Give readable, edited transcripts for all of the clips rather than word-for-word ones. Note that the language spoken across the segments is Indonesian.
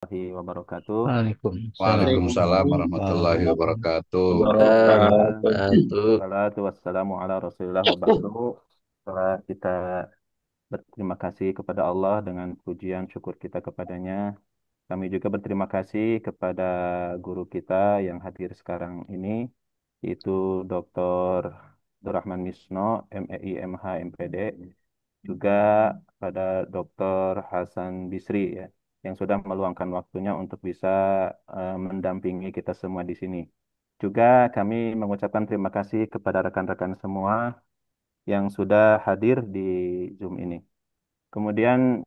Warahmatullahi wabarakatuh. Waalaikumsalam Waalaikumsalam warahmatullahi warahmatullahi wabarakatuh. wabarakatuh. Salatu wassalamu ala Rasulillah wa ba'du. Setelah kita berterima kasih kepada Allah dengan pujian syukur kita kepadanya, kami juga berterima kasih kepada guru kita yang hadir sekarang ini, yaitu Dr. Abdurrahman Misno, MEI MH MPD, juga pada Dr. Hasan Bisri ya, yang sudah meluangkan waktunya untuk bisa mendampingi kita semua di sini. Juga kami mengucapkan terima kasih kepada rekan-rekan semua yang sudah hadir di Zoom ini. Kemudian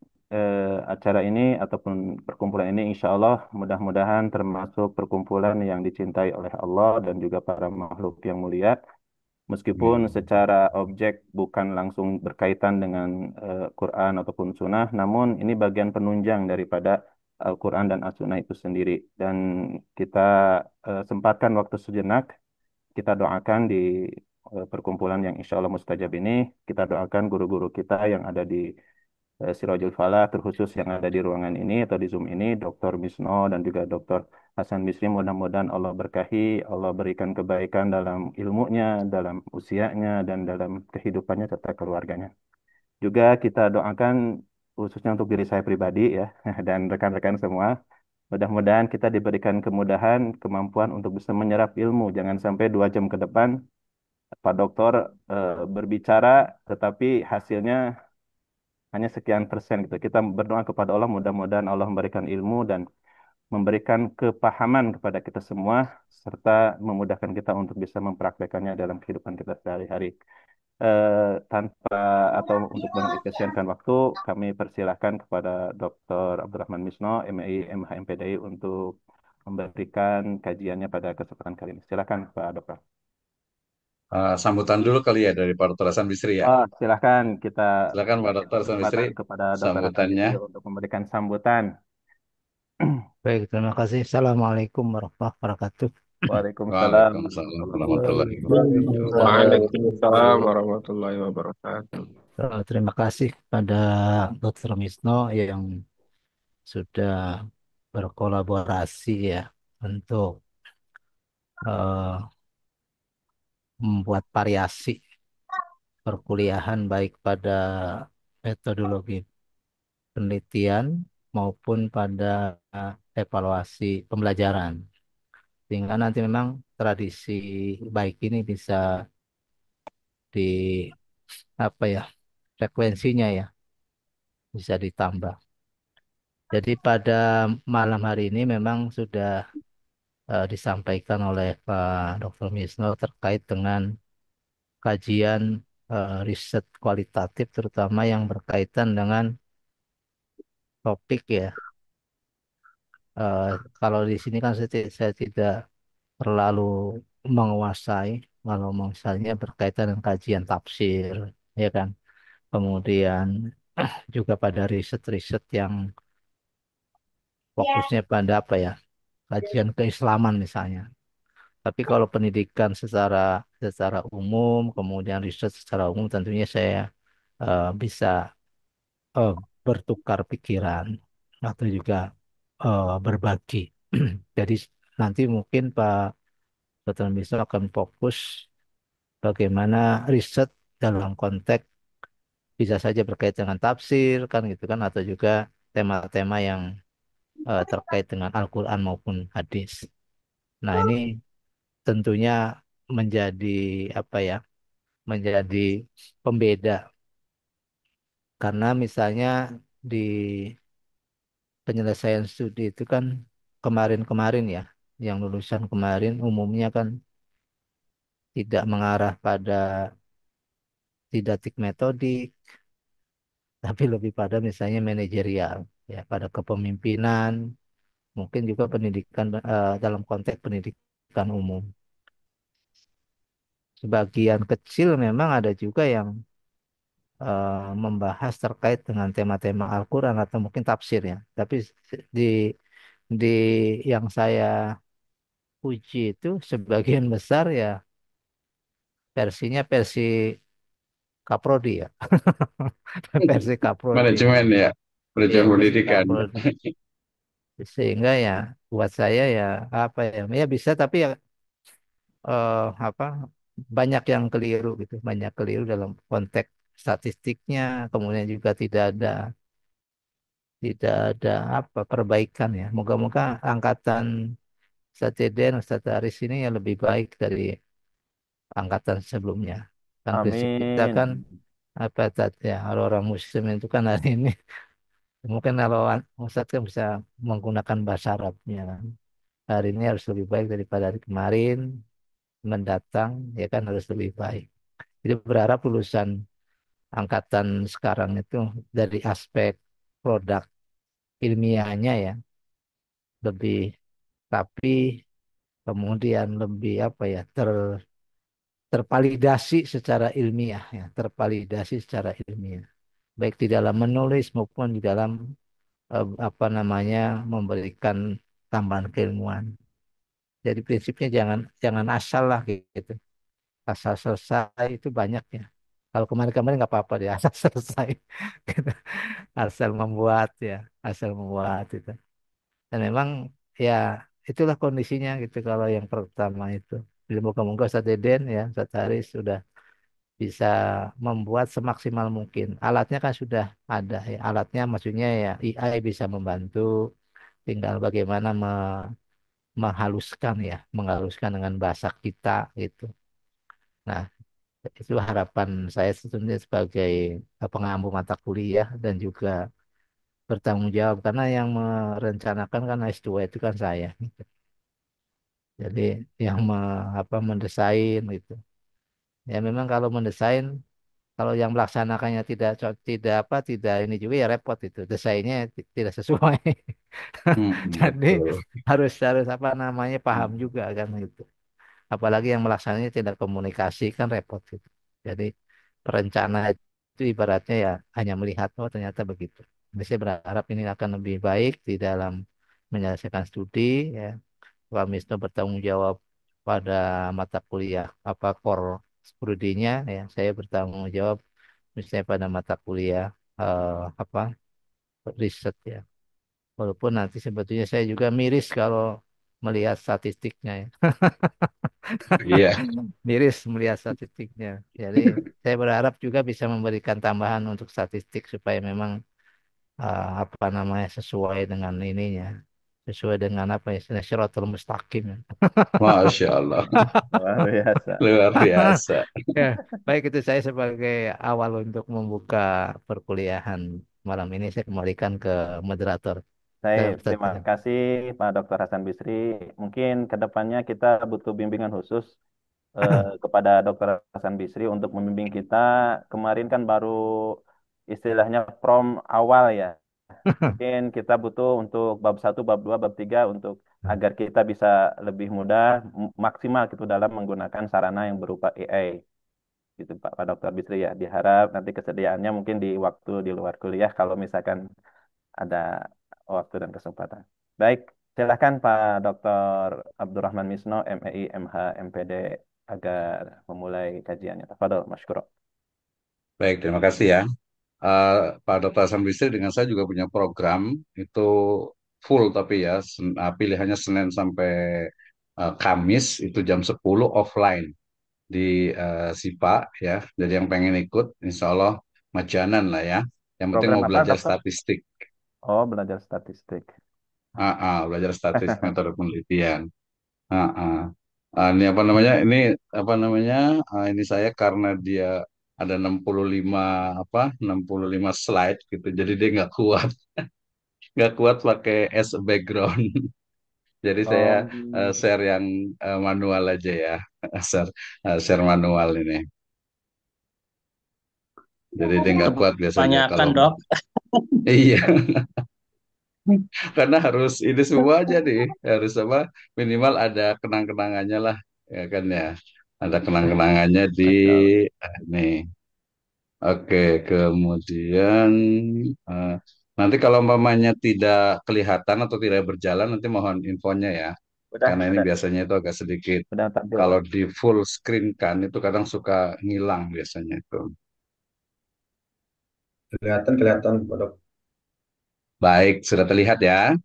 acara ini ataupun perkumpulan ini insya Allah mudah-mudahan termasuk perkumpulan yang dicintai oleh Allah dan juga para makhluk yang mulia. Meskipun Amin. secara objek bukan langsung berkaitan dengan Quran ataupun Sunnah, namun ini bagian penunjang daripada Al-Quran dan As-Sunnah itu sendiri. Dan kita sempatkan waktu sejenak, kita doakan di perkumpulan yang insya Allah mustajab ini, kita doakan guru-guru kita yang ada di Sirajul Falah, terkhusus yang ada di ruangan ini atau di Zoom ini, Dr. Misno dan juga Dr. Hasan Bisri, mudah-mudahan Allah berkahi, Allah berikan kebaikan dalam ilmunya, dalam usianya, dan dalam kehidupannya serta keluarganya. Juga kita doakan khususnya untuk diri saya pribadi ya, dan rekan-rekan semua, mudah-mudahan kita diberikan kemudahan, kemampuan untuk bisa menyerap ilmu. Jangan sampai 2 jam ke depan Pak Dokter berbicara, tetapi hasilnya hanya sekian persen gitu. Kita berdoa kepada Allah, mudah-mudahan Allah memberikan ilmu dan memberikan kepahaman kepada kita semua, serta memudahkan kita untuk bisa mempraktekannya dalam kehidupan kita sehari-hari. Tanpa atau untuk mengefisienkan waktu, kami persilahkan kepada Dr. Abdurrahman Misno, MEI MH MPDI untuk memberikan kajiannya pada kesempatan kali ini. Silakan Pak Dokter. Sambutan dulu kali ya dari Pak Dr. Hasan Bisri ya. Oh, silakan kita Silakan Pak berikan Dr. Hasan Bisri, kesempatan kepada Dr. Hasan sambutannya. Bisri untuk memberikan sambutan. Baik, terima kasih. Assalamualaikum warahmatullahi wabarakatuh. Waalaikumsalam Waalaikumsalam warahmatullahi warahmatullahi wabarakatuh. wabarakatuh. Waalaikumsalam warahmatullahi wabarakatuh. Terima kasih pada Dr. Misno yang sudah berkolaborasi ya untuk eh, membuat variasi perkuliahan baik pada metodologi penelitian maupun pada evaluasi pembelajaran. Sehingga nanti memang tradisi baik ini bisa di apa ya frekuensinya ya bisa ditambah. Jadi pada malam hari ini memang sudah disampaikan oleh Pak Dr. Misno terkait dengan kajian riset kualitatif terutama yang berkaitan dengan topik ya. Eh, Kalau di sini kan saya tidak terlalu menguasai kalau misalnya berkaitan dengan kajian tafsir ya kan. Kemudian juga pada riset-riset yang fokusnya pada apa ya, kajian keislaman misalnya. Tapi kalau pendidikan secara secara umum, kemudian riset secara umum, tentunya saya bisa eh, bertukar pikiran atau juga berbagi. Jadi nanti mungkin Pak Dr. Misro akan fokus bagaimana riset dalam konteks bisa saja berkaitan dengan tafsir kan gitu kan, atau juga tema-tema yang terkait dengan Al-Quran maupun hadis. Nah, ini tentunya menjadi apa ya? Menjadi pembeda karena misalnya di penyelesaian studi itu kan kemarin-kemarin ya, yang lulusan kemarin umumnya kan tidak mengarah pada didaktik metodik, tapi lebih pada misalnya manajerial, ya, pada kepemimpinan, mungkin juga pendidikan dalam konteks pendidikan umum. Sebagian kecil memang ada juga yang membahas terkait dengan tema-tema Al-Quran atau mungkin tafsirnya. Tapi di di yang saya uji itu sebagian besar ya versinya versi Kaprodi ya, versi Kaprodi, Manajemen ya, iya manajemen versi pendidikan. Kaprodi. Sehingga ya buat saya ya apa ya, ya bisa tapi ya apa banyak yang keliru gitu, banyak keliru dalam konteks statistiknya, kemudian juga tidak ada apa perbaikan ya. Moga-moga angkatan Ustadz Deden, Ustadz Aris ini ya lebih baik dari angkatan sebelumnya. Kan prinsip kita kan Amin. apa tadi ya, kalau orang Muslim itu kan hari ini mungkin kalau Ustadz kan bisa menggunakan bahasa Arabnya kan. Hari ini harus lebih baik daripada hari kemarin, mendatang ya kan harus lebih baik. Jadi berharap lulusan angkatan sekarang itu dari aspek produk ilmiahnya ya lebih rapi, kemudian lebih apa ya tervalidasi secara ilmiah ya, tervalidasi secara ilmiah, baik di dalam menulis maupun di dalam apa namanya memberikan tambahan keilmuan. Jadi prinsipnya jangan jangan asal lah gitu. Asal selesai itu banyak ya. Kalau kemarin-kemarin nggak apa-apa deh asal selesai. Gitu. Asal membuat ya, asal membuat itu. Dan memang ya itulah kondisinya gitu kalau yang pertama itu. Jadi moga-moga Ustadz Deden ya, Ustadz Haris sudah bisa membuat semaksimal mungkin. Alatnya kan sudah ada ya. Alatnya maksudnya ya AI bisa membantu. Tinggal bagaimana menghaluskan ya, menghaluskan dengan bahasa kita gitu. Nah, itu harapan saya sebetulnya sebagai pengampu mata kuliah dan juga bertanggung jawab karena yang merencanakan kan S2 itu kan saya. Jadi yang apa mendesain gitu. Ya memang kalau mendesain kalau yang melaksanakannya tidak apa tidak ini juga ya repot itu. Desainnya tidak sesuai. Jadi Betul. harus harus apa namanya paham juga kan gitu. Apalagi yang melaksananya tidak komunikasi kan repot gitu. Jadi perencana itu ibaratnya ya hanya melihat oh ternyata begitu. Jadi saya berharap ini akan lebih baik di dalam menyelesaikan studi ya. Pak Misno bertanggung jawab pada mata kuliah apa core studinya ya. Saya bertanggung jawab misalnya pada mata kuliah apa riset ya. Walaupun nanti sebetulnya saya juga miris kalau melihat statistiknya ya. Iya, Miris melihat statistiknya. Jadi saya berharap juga bisa memberikan tambahan untuk statistik supaya memang apa namanya sesuai dengan ininya, sesuai dengan apa ya, Shiratal Mustaqim. Ya. Masya Allah, Luar biasa. luar biasa. Ya, baik itu saya sebagai awal untuk membuka perkuliahan malam ini saya kembalikan ke moderator. Baik, Ustaz terima Ridwan. kasih Pak Dr. Hasan Bisri. Mungkin ke depannya kita butuh bimbingan khusus kepada Dr. Hasan Bisri untuk membimbing kita. Kemarin kan baru istilahnya prom awal ya. Mungkin kita butuh untuk bab satu, bab 2, bab 3 untuk agar kita bisa lebih mudah, maksimal gitu dalam menggunakan sarana yang berupa AI. Gitu Pak Dr. Bisri ya. Diharap nanti kesediaannya mungkin di waktu di luar kuliah kalau misalkan ada waktu dan kesempatan. Baik, silakan Pak Dr. Abdurrahman Misno, MEI, MH, MPD agar memulai kajiannya. Tafadhol, masykur. Baik, terima kasih ya. Eh, Pak Dr. Hasan Bisri dengan saya juga punya program itu full tapi ya pilihannya Senin sampai Kamis itu jam 10 offline di SIPA ya. Jadi yang pengen ikut insya Allah majanan lah ya. Yang penting Program mau apa, belajar Dokter? statistik. Oh, belajar statistik. Belajar statistik metode penelitian. Ah, ah. Ini apa namanya? Ini apa namanya? Ini saya karena dia ada 65 apa 65 slide gitu. Jadi dia nggak kuat pakai as a background. Jadi saya Oh, share yang manual aja ya. Share share manual ini. Jadi dia nggak kuat biasanya Kebanyakan kalau dok. iya karena harus ini semua aja nih harus apa minimal ada kenang-kenangannya lah ya kan ya ada kenang-kenangannya di Masya Allah. nih. Oke, kemudian eh, nanti kalau umpamanya tidak kelihatan atau tidak berjalan, nanti mohon infonya ya. Udah, Karena ini udah, biasanya itu agak sedikit, udah tampil, kalau Pak. di full screen kan, itu kadang suka ngilang biasanya itu. Kelihatan, kelihatan, Pak Dok. Baik, sudah terlihat ya.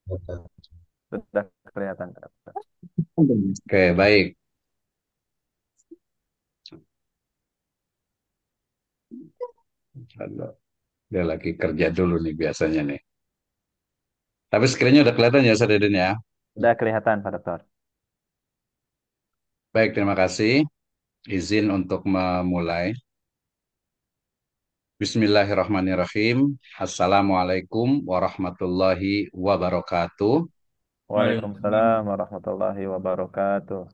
Sudah kelihatan, Pak Dokter. Oke, baik. Halo. Dia lagi kerja dulu nih biasanya nih. Tapi screen-nya udah kelihatan ya, Sadedin ya. Sudah kelihatan, Pak Dokter. Baik, terima kasih. Izin untuk memulai. Bismillahirrahmanirrahim. Assalamualaikum warahmatullahi wabarakatuh. Waalaikumsalam warahmatullahi wabarakatuh.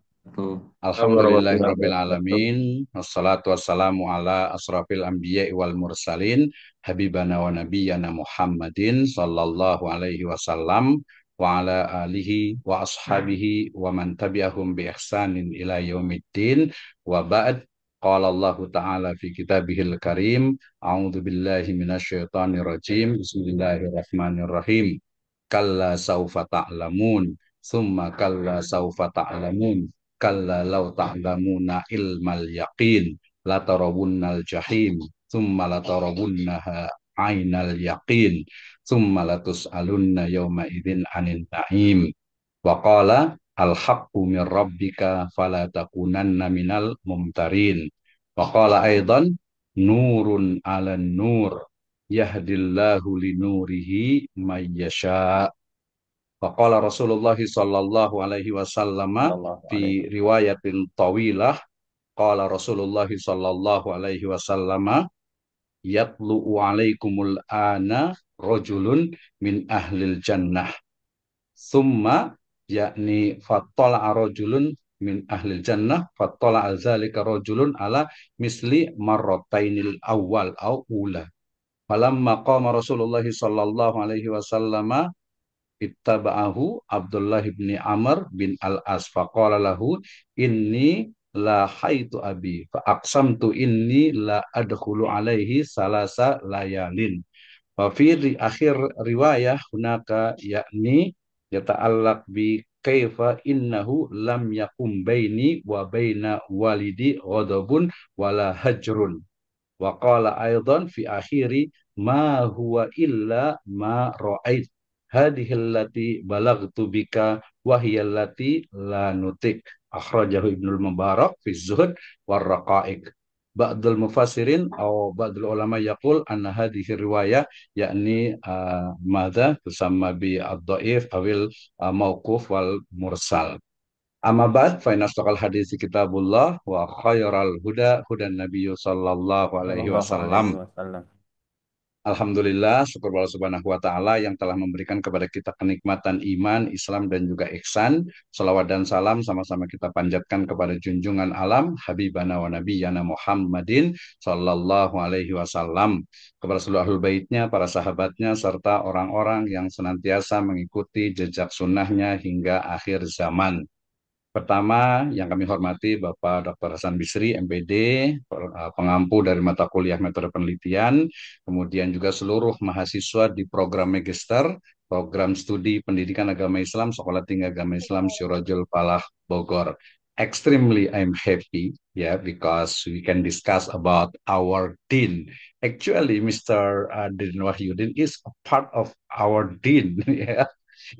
Alhamdulillahirabbil Warahmatullahi wabarakatuh. alamin. Wassalatu wassalamu ala asrafil anbiya'i wal mursalin habibana wa nabiyyana Muhammadin sallallahu alaihi wasallam wa ala alihi wa ashabihi wa man tabi'ahum bi ihsanin ila yaumiddin wa ba'd. Qala Allah Ta'ala fi kitabihil karim. A'udzu billahi minasyaitonir rajim. Bismillahirrahmanirrahim. Kalla saufa ta'lamun. Summa kalla saufa ta'lamun. Kalla law ta'lamuna ilmal yaqin latarawunnal jahim thumma latarawunnaha ainal yaqin thumma latus'alunna yawma idzin 'anil na'im wa qala al haqqu min rabbika fala takunanna minal mumtarin wa qala aidan nurun 'alan nur yahdillahu linurihi may yasha. Faqala Rasulullah sallallahu alaihi wasallam Sallallahu fi alaihi. riwayatin tawilah qala Rasulullah sallallahu alaihi wasallam yatlu'u alaikumul ana rajulun min ahlil jannah summa yakni fattala rajulun min ahlil jannah fattala zalika rajulun ala misli marratainil awal au ula falamma qama Rasulullah sallallahu alaihi wasallam ittaba'ahu Abdullah bin Amr bin Al-As faqala lahu inni la haitu abi fa aqsamtu inni la adkhulu alaihi salasa layalin wa fi akhir riwayah hunaka yakni yata'allaq bi kaifa innahu lam yakum baini wa baina walidi ghadabun wala hajrun wa qala aidan fi akhiri ma huwa illa ma ra'ait hadhillati balagtu bika wa hiyallati la nutik akhrajahu Ibnul Mubarak fi Zuhd war Raqaiq. Ba'dul mufassirin atau ba'dul ulama yaqul anna hadhihi riwayah yakni madza tusamma bi ad-dhaif awil mauquf wal mursal. Amma ba'd fa inna asdaqal hadits kitabullah wa khairal huda hudan nabiyyu sallallahu alaihi Sallallahu wasallam. alaihi wasallam. Alhamdulillah, syukur Allah Subhanahu wa Ta'ala yang telah memberikan kepada kita kenikmatan iman, Islam, dan juga ihsan. Salawat dan salam sama-sama kita panjatkan kepada junjungan alam, Habibana wa Nabiyyana Muhammadin Sallallahu Alaihi Wasallam. Kepada seluruh ahlul baitnya, para sahabatnya, serta orang-orang yang senantiasa mengikuti jejak sunnahnya hingga akhir zaman. Pertama, yang kami hormati Bapak Dr. Hasan Bisri, MPD, pengampu dari mata kuliah metode penelitian, kemudian juga seluruh mahasiswa di program Magister, program studi pendidikan agama Islam, Sekolah Tinggi Agama Islam Syurajul Falah Bogor. Extremely I'm happy, because we can discuss about our Dean. Actually, Mr. Din Wahyudin is a part of our Dean, ya.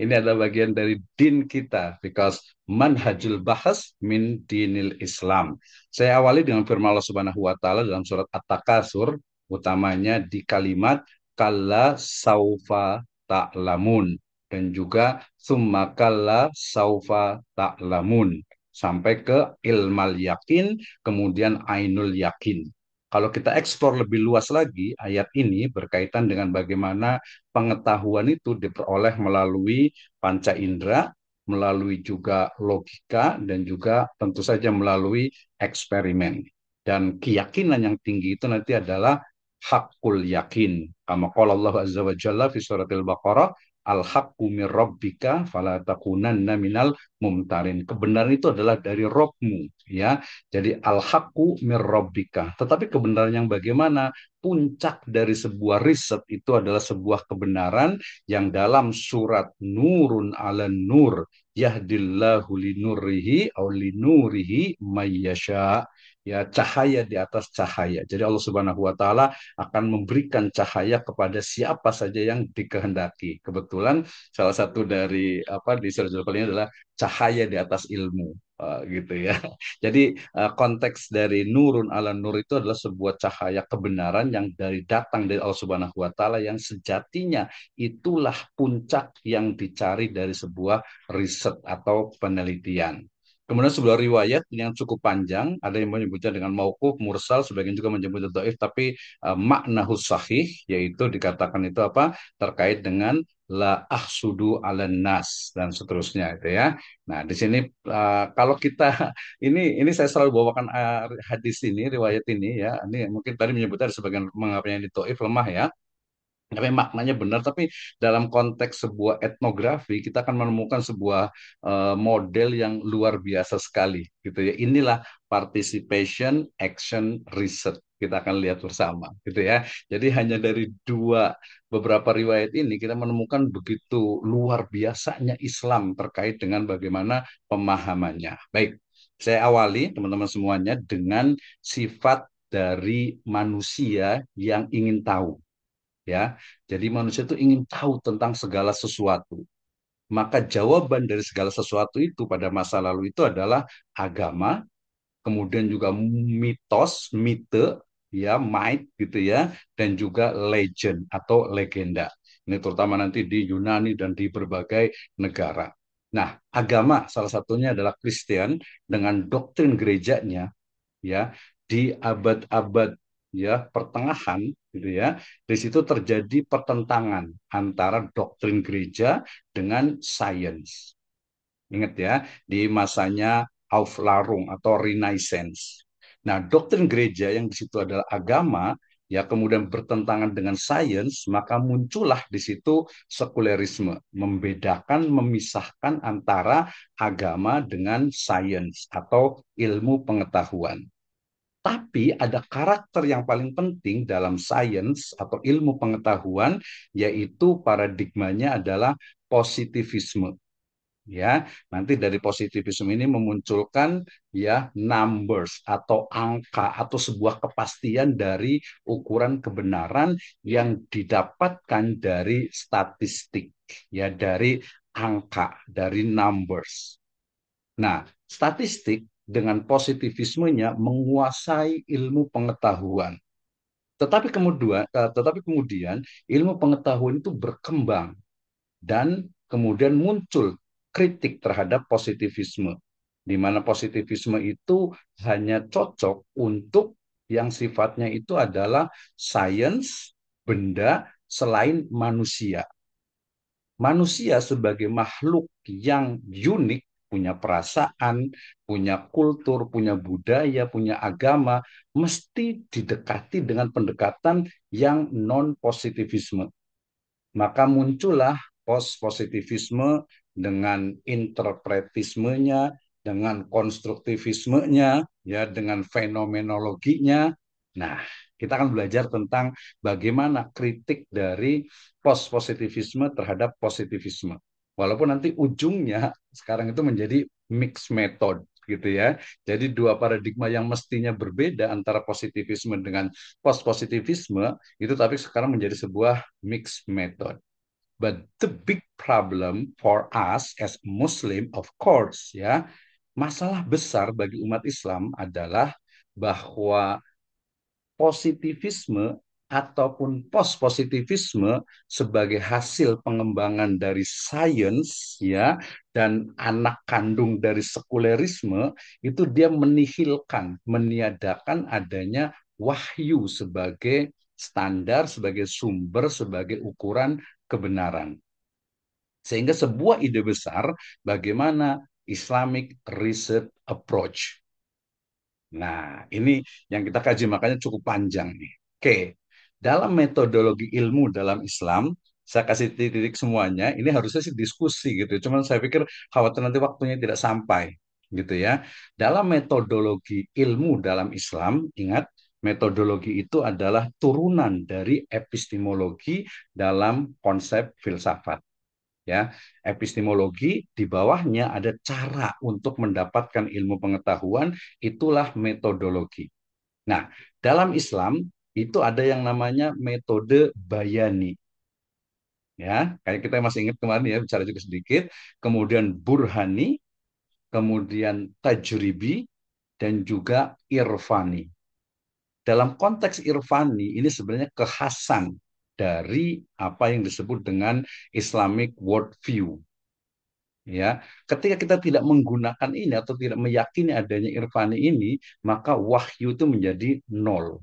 Ini adalah bagian dari din kita, because manhajul bahas min dinil Islam. Saya awali dengan firman Allah Subhanahu wa taala dalam surat At-Takasur, utamanya di kalimat kalla saufa ta'lamun dan juga summa kalla saufa ta'lamun sampai ke ilmal yakin, kemudian ainul yakin. Kalau kita eksplor lebih luas lagi, ayat ini berkaitan dengan bagaimana pengetahuan itu diperoleh melalui panca indera, melalui juga logika, dan juga tentu saja melalui eksperimen. Dan keyakinan yang tinggi itu nanti adalah hakul yakin. Kama qala Allah Azza wa Jalla fi suratil Baqarah, al-haqqu min rabbika fala takunanna minal mumtarin. Kebenaran itu adalah dari Rabbmu, ya. Jadi al-haqqu min rabbika. Tetapi kebenaran yang bagaimana? Puncak dari sebuah riset itu adalah sebuah kebenaran yang dalam surat Nurun ala Nur, yahdillahu linurihi au linurihi mayyasha. ya cahaya di atas cahaya. Jadi Allah Subhanahu wa taala akan memberikan cahaya kepada siapa saja yang dikehendaki. Kebetulan salah satu dari apa di surah Al ini adalah cahaya di atas ilmu. Gitu ya. Jadi konteks dari nurun ala nur itu adalah sebuah cahaya kebenaran yang datang dari Allah Subhanahu wa taala yang sejatinya itulah puncak yang dicari dari sebuah riset atau penelitian. Kemudian sebuah riwayat yang cukup panjang, ada yang menyebutnya dengan mauquf, mursal, sebagian juga menyebutnya dhaif, tapi makna sahih, yaitu dikatakan itu apa? Terkait dengan la ahsudu ala nas dan seterusnya itu ya. Nah, di sini kalau kita ini saya selalu bawakan hadis ini, riwayat ini ya. Ini mungkin tadi menyebutnya ada sebagian menganggapnya ini dhaif, lemah ya. Tapi maknanya benar, tapi dalam konteks sebuah etnografi kita akan menemukan sebuah model yang luar biasa sekali gitu ya. Inilah participation action research. Kita akan lihat bersama gitu ya. Jadi hanya dari beberapa riwayat ini kita menemukan begitu luar biasanya Islam terkait dengan bagaimana pemahamannya. Baik, saya awali teman-teman semuanya dengan sifat dari manusia yang ingin tahu ya. Jadi manusia itu ingin tahu tentang segala sesuatu. Maka jawaban dari segala sesuatu itu pada masa lalu itu adalah agama, kemudian juga mitos, mite, ya, myth gitu ya, dan juga legend atau legenda. Ini terutama nanti di Yunani dan di berbagai negara. Nah, agama salah satunya adalah Kristen dengan doktrin gerejanya ya di abad-abad ya pertengahan gitu ya. Di situ terjadi pertentangan antara doktrin gereja dengan sains. Ingat ya, di masanya Aufklärung atau Renaissance. Nah, doktrin gereja yang di situ adalah agama, ya kemudian bertentangan dengan sains, maka muncullah di situ sekulerisme, membedakan, memisahkan antara agama dengan sains atau ilmu pengetahuan. Tapi ada karakter yang paling penting dalam sains atau ilmu pengetahuan, yaitu paradigmanya adalah positivisme. Ya, nanti dari positivisme ini memunculkan ya numbers atau angka atau sebuah kepastian dari ukuran kebenaran yang didapatkan dari statistik, ya dari angka, dari numbers. Nah, statistik dengan positivismenya menguasai ilmu pengetahuan. Tetapi kemudian ilmu pengetahuan itu berkembang dan kemudian muncul kritik terhadap positivisme, di mana positivisme itu hanya cocok untuk yang sifatnya itu adalah sains, benda selain manusia. Manusia sebagai makhluk yang unik, punya perasaan, punya kultur, punya budaya, punya agama, mesti didekati dengan pendekatan yang non-positivisme. Maka muncullah post-positivisme dengan interpretismenya, dengan konstruktivismenya, ya, dengan fenomenologinya. Nah, kita akan belajar tentang bagaimana kritik dari post-positivisme terhadap positivisme. Walaupun nanti ujungnya sekarang itu menjadi mixed method gitu ya. Jadi dua paradigma yang mestinya berbeda antara positivisme dengan post-positivisme itu tapi sekarang menjadi sebuah mixed method. But the big problem for us as Muslim, of course, ya, masalah besar bagi umat Islam adalah bahwa positivisme ataupun post-positivisme sebagai hasil pengembangan dari sains ya dan anak kandung dari sekulerisme itu dia menihilkan, meniadakan adanya wahyu sebagai standar, sebagai sumber, sebagai ukuran kebenaran. Sehingga sebuah ide besar bagaimana Islamic Research Approach. Nah, ini yang kita kaji makanya cukup panjang nih. Oke, dalam metodologi ilmu dalam Islam, saya kasih titik semuanya, ini harusnya sih diskusi gitu. Cuman saya pikir khawatir nanti waktunya tidak sampai gitu ya. Dalam metodologi ilmu dalam Islam, ingat metodologi itu adalah turunan dari epistemologi dalam konsep filsafat. Ya, epistemologi di bawahnya ada cara untuk mendapatkan ilmu pengetahuan, itulah metodologi. Nah, dalam Islam itu ada yang namanya metode bayani. Ya, kayak kita masih ingat kemarin ya bicara juga sedikit. Kemudian burhani, kemudian tajribi, dan juga irfani. Dalam konteks irfani ini sebenarnya kekhasan dari apa yang disebut dengan Islamic worldview. Ya, ketika kita tidak menggunakan ini atau tidak meyakini adanya irfani ini, maka wahyu itu menjadi nol.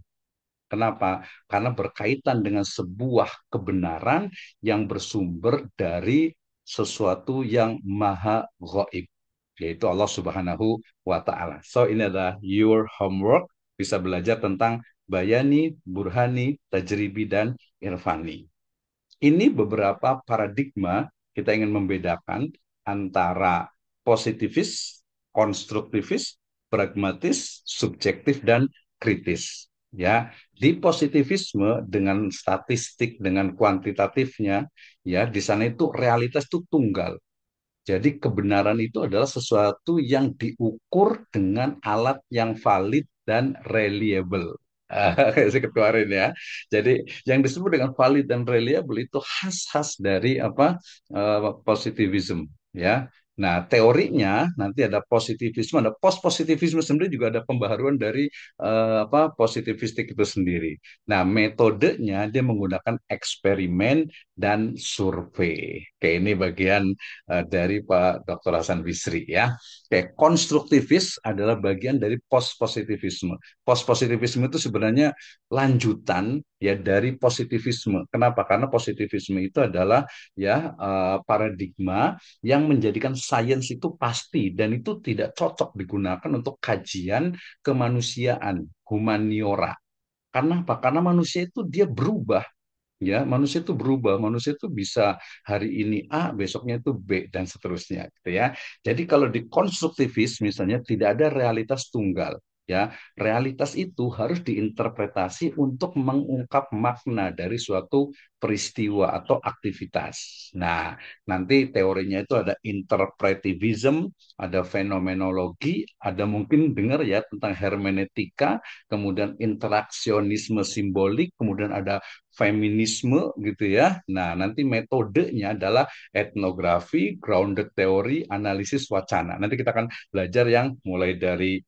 Kenapa? Karena berkaitan dengan sebuah kebenaran yang bersumber dari sesuatu yang maha gaib, yaitu Allah Subhanahu wa Ta'ala. So, ini adalah your homework, bisa belajar tentang bayani, burhani, tajribi, dan irfani. Ini beberapa paradigma kita ingin membedakan antara positivis, konstruktivis, pragmatis, subjektif, dan kritis. Ya, di positivisme dengan statistik, dengan kuantitatifnya, ya di sana itu realitas itu tunggal. Jadi kebenaran itu adalah sesuatu yang diukur dengan alat yang valid dan reliable. Saya kemarin ya. Jadi yang disebut dengan valid dan reliable itu khas-khas dari apa positivism ya. Nah, teorinya nanti ada positivisme, ada post-positivisme sendiri juga ada pembaharuan dari positivistik itu sendiri. Nah, metodenya dia menggunakan eksperimen dan survei. Kayak ini bagian dari Pak Dr. Hasan Bisri ya. Kayak konstruktivis adalah bagian dari post-positivisme. Post-positivisme itu sebenarnya lanjutan ya dari positivisme. Kenapa? Karena positivisme itu adalah ya paradigma yang menjadikan sains itu pasti dan itu tidak cocok digunakan untuk kajian kemanusiaan, humaniora. Karena apa? Karena manusia itu dia berubah. Ya, manusia itu berubah, manusia itu bisa hari ini A, besoknya itu B dan seterusnya, gitu ya. Jadi kalau di konstruktivis misalnya tidak ada realitas tunggal, ya. Realitas itu harus diinterpretasi untuk mengungkap makna dari suatu peristiwa atau aktivitas. Nah, nanti teorinya itu ada interpretivism, ada fenomenologi, ada mungkin dengar ya tentang hermeneutika, kemudian interaksionisme simbolik, kemudian ada feminisme gitu ya. Nah, nanti metodenya adalah etnografi, grounded teori, analisis wacana. Nanti kita akan belajar yang mulai dari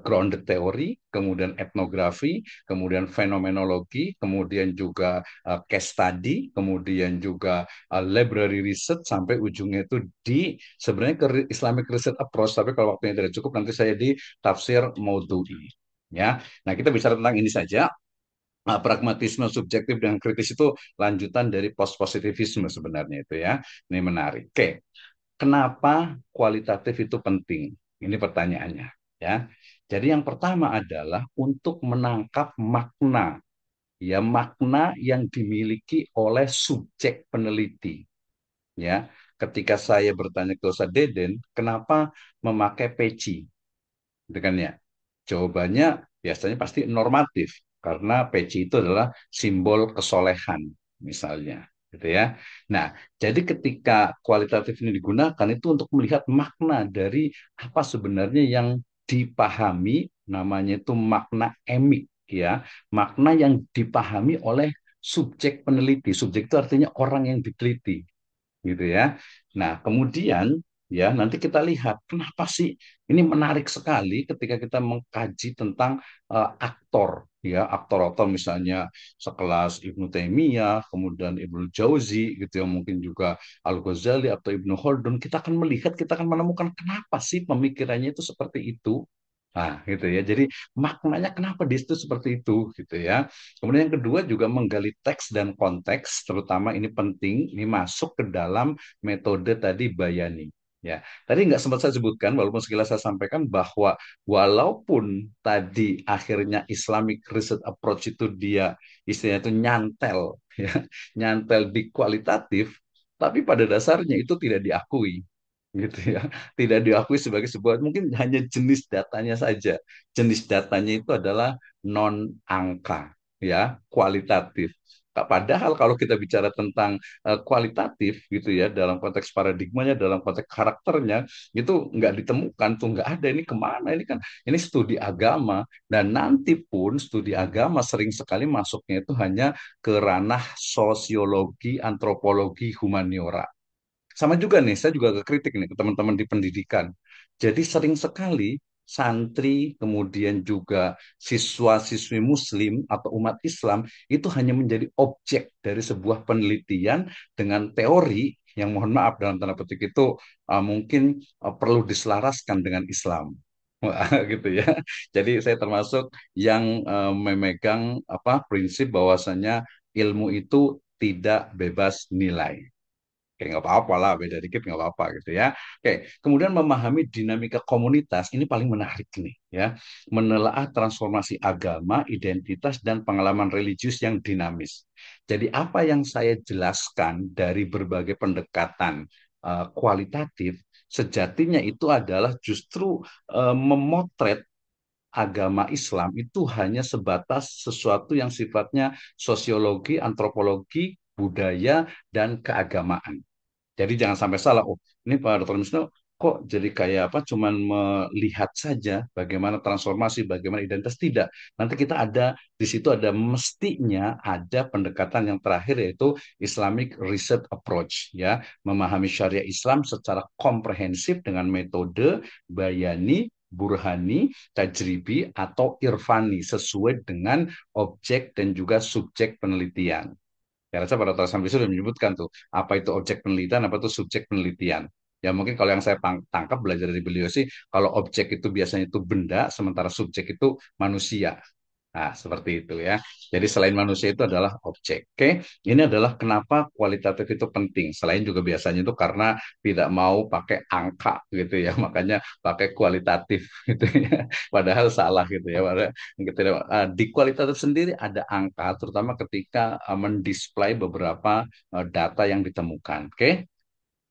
grounded teori, kemudian etnografi, kemudian fenomenologi, kemudian juga case study, kemudian juga library research sampai ujungnya itu di sebenarnya ke Islamic research approach, tapi kalau waktunya tidak cukup nanti saya di tafsir maudhu'i. Ya, nah kita bicara tentang ini saja. Pragmatisme subjektif dan kritis itu lanjutan dari post-positivisme sebenarnya itu ya. Ini menarik. Oke, kenapa kualitatif itu penting? Ini pertanyaannya ya. Jadi yang pertama adalah untuk menangkap makna, ya makna yang dimiliki oleh subjek peneliti. Ya, ketika saya bertanya ke Ustadz Deden, kenapa memakai peci? Gitu kan ya. Jawabannya biasanya pasti normatif karena peci itu adalah simbol kesolehan misalnya gitu ya. Nah, jadi ketika kualitatif ini digunakan itu untuk melihat makna dari apa sebenarnya yang dipahami namanya itu makna emik ya, makna yang dipahami oleh subjek peneliti. Subjek itu artinya orang yang diteliti gitu ya. Nah, kemudian ya nanti kita lihat kenapa sih ini menarik sekali ketika kita mengkaji tentang aktor ya, aktor-aktor misalnya sekelas Ibnu Taimiyah, kemudian Ibnu Jauzi gitu ya, mungkin juga Al-Ghazali atau Ibnu Khaldun, kita akan melihat, kita akan menemukan kenapa sih pemikirannya itu seperti itu. Nah, gitu ya. Jadi maknanya kenapa dia itu seperti itu gitu ya. Kemudian yang kedua juga menggali teks dan konteks, terutama ini penting, ini masuk ke dalam metode tadi bayani. Ya, tadi nggak sempat saya sebutkan, walaupun sekilas saya sampaikan bahwa walaupun tadi akhirnya Islamic Research Approach itu dia istilahnya itu nyantel, ya, nyantel di kualitatif, tapi pada dasarnya itu tidak diakui gitu ya, tidak diakui sebagai sebuah, mungkin hanya jenis datanya saja, jenis datanya itu adalah non angka ya, kualitatif. Padahal kalau kita bicara tentang kualitatif gitu ya, dalam konteks paradigmanya, dalam konteks karakternya, itu nggak ditemukan tuh, nggak ada. Ini kemana? Ini kan ini studi agama, dan nanti pun studi agama sering sekali masuknya itu hanya ke ranah sosiologi, antropologi, humaniora. Sama juga nih, saya juga kritik nih ke teman-teman di pendidikan. Jadi sering sekali santri, kemudian juga siswa-siswi Muslim atau umat Islam itu hanya menjadi objek dari sebuah penelitian dengan teori yang, mohon maaf dalam tanda petik itu, mungkin perlu diselaraskan dengan Islam. Wah, gitu ya. Jadi saya termasuk yang memegang apa prinsip bahwasanya ilmu itu tidak bebas nilai. Oke, nggak apa-apa lah, beda dikit nggak apa-apa gitu ya. Oke, kemudian memahami dinamika komunitas, ini paling menarik nih ya. Menelaah transformasi agama, identitas, dan pengalaman religius yang dinamis. Jadi apa yang saya jelaskan dari berbagai pendekatan kualitatif, sejatinya itu adalah justru memotret agama Islam itu hanya sebatas sesuatu yang sifatnya sosiologi, antropologi, budaya, dan keagamaan. Jadi jangan sampai salah. Oh, ini Pak Dr. Misno kok jadi kayak apa? Cuman melihat saja bagaimana transformasi, bagaimana identitas, tidak. Nanti kita ada di situ, ada mestinya ada pendekatan yang terakhir, yaitu Islamic Research Approach, ya, memahami syariah Islam secara komprehensif dengan metode bayani, burhani, tajribi, atau irfani sesuai dengan objek dan juga subjek penelitian. Ya, rasa pada Tarzan Bisu sudah menyebutkan tuh, apa itu objek penelitian, apa itu subjek penelitian. Ya mungkin kalau yang saya tangkap belajar dari beliau sih, kalau objek itu biasanya itu benda, sementara subjek itu manusia. Nah, seperti itu ya. Jadi selain manusia itu adalah objek. Oke, ini adalah kenapa kualitatif itu penting. Selain juga biasanya itu karena tidak mau pakai angka gitu ya, makanya pakai kualitatif gitu ya. Padahal salah gitu ya. Padahal gitu ya. Di kualitatif sendiri ada angka, terutama ketika mendisplay beberapa data yang ditemukan. Oke.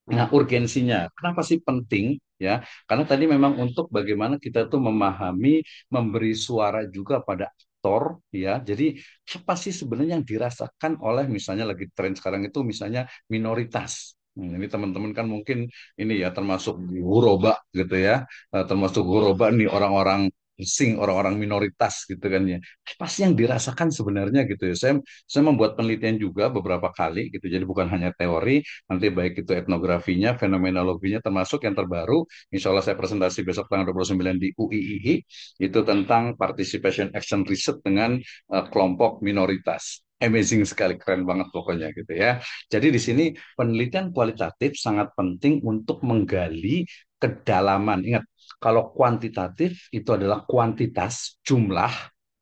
Nah, urgensinya, kenapa sih penting? Ya, karena tadi memang untuk bagaimana kita tuh memahami, memberi suara juga pada aktor, ya. Jadi apa sih sebenarnya yang dirasakan oleh, misalnya lagi tren sekarang itu misalnya minoritas. Ini teman-teman kan mungkin ini ya termasuk guroba gitu ya, termasuk guroba nih orang-orang asing, orang-orang minoritas gitu kan ya. Apa sih yang dirasakan sebenarnya gitu ya? Saya membuat penelitian juga beberapa kali gitu. Jadi bukan hanya teori, nanti baik itu etnografinya, fenomenologinya, termasuk yang terbaru, insya Allah saya presentasi besok tanggal 29 di UIII, itu tentang participation action research dengan kelompok minoritas. Amazing sekali, keren banget pokoknya gitu ya. Jadi di sini penelitian kualitatif sangat penting untuk menggali kedalaman. Ingat, kalau kuantitatif itu adalah kuantitas, jumlah.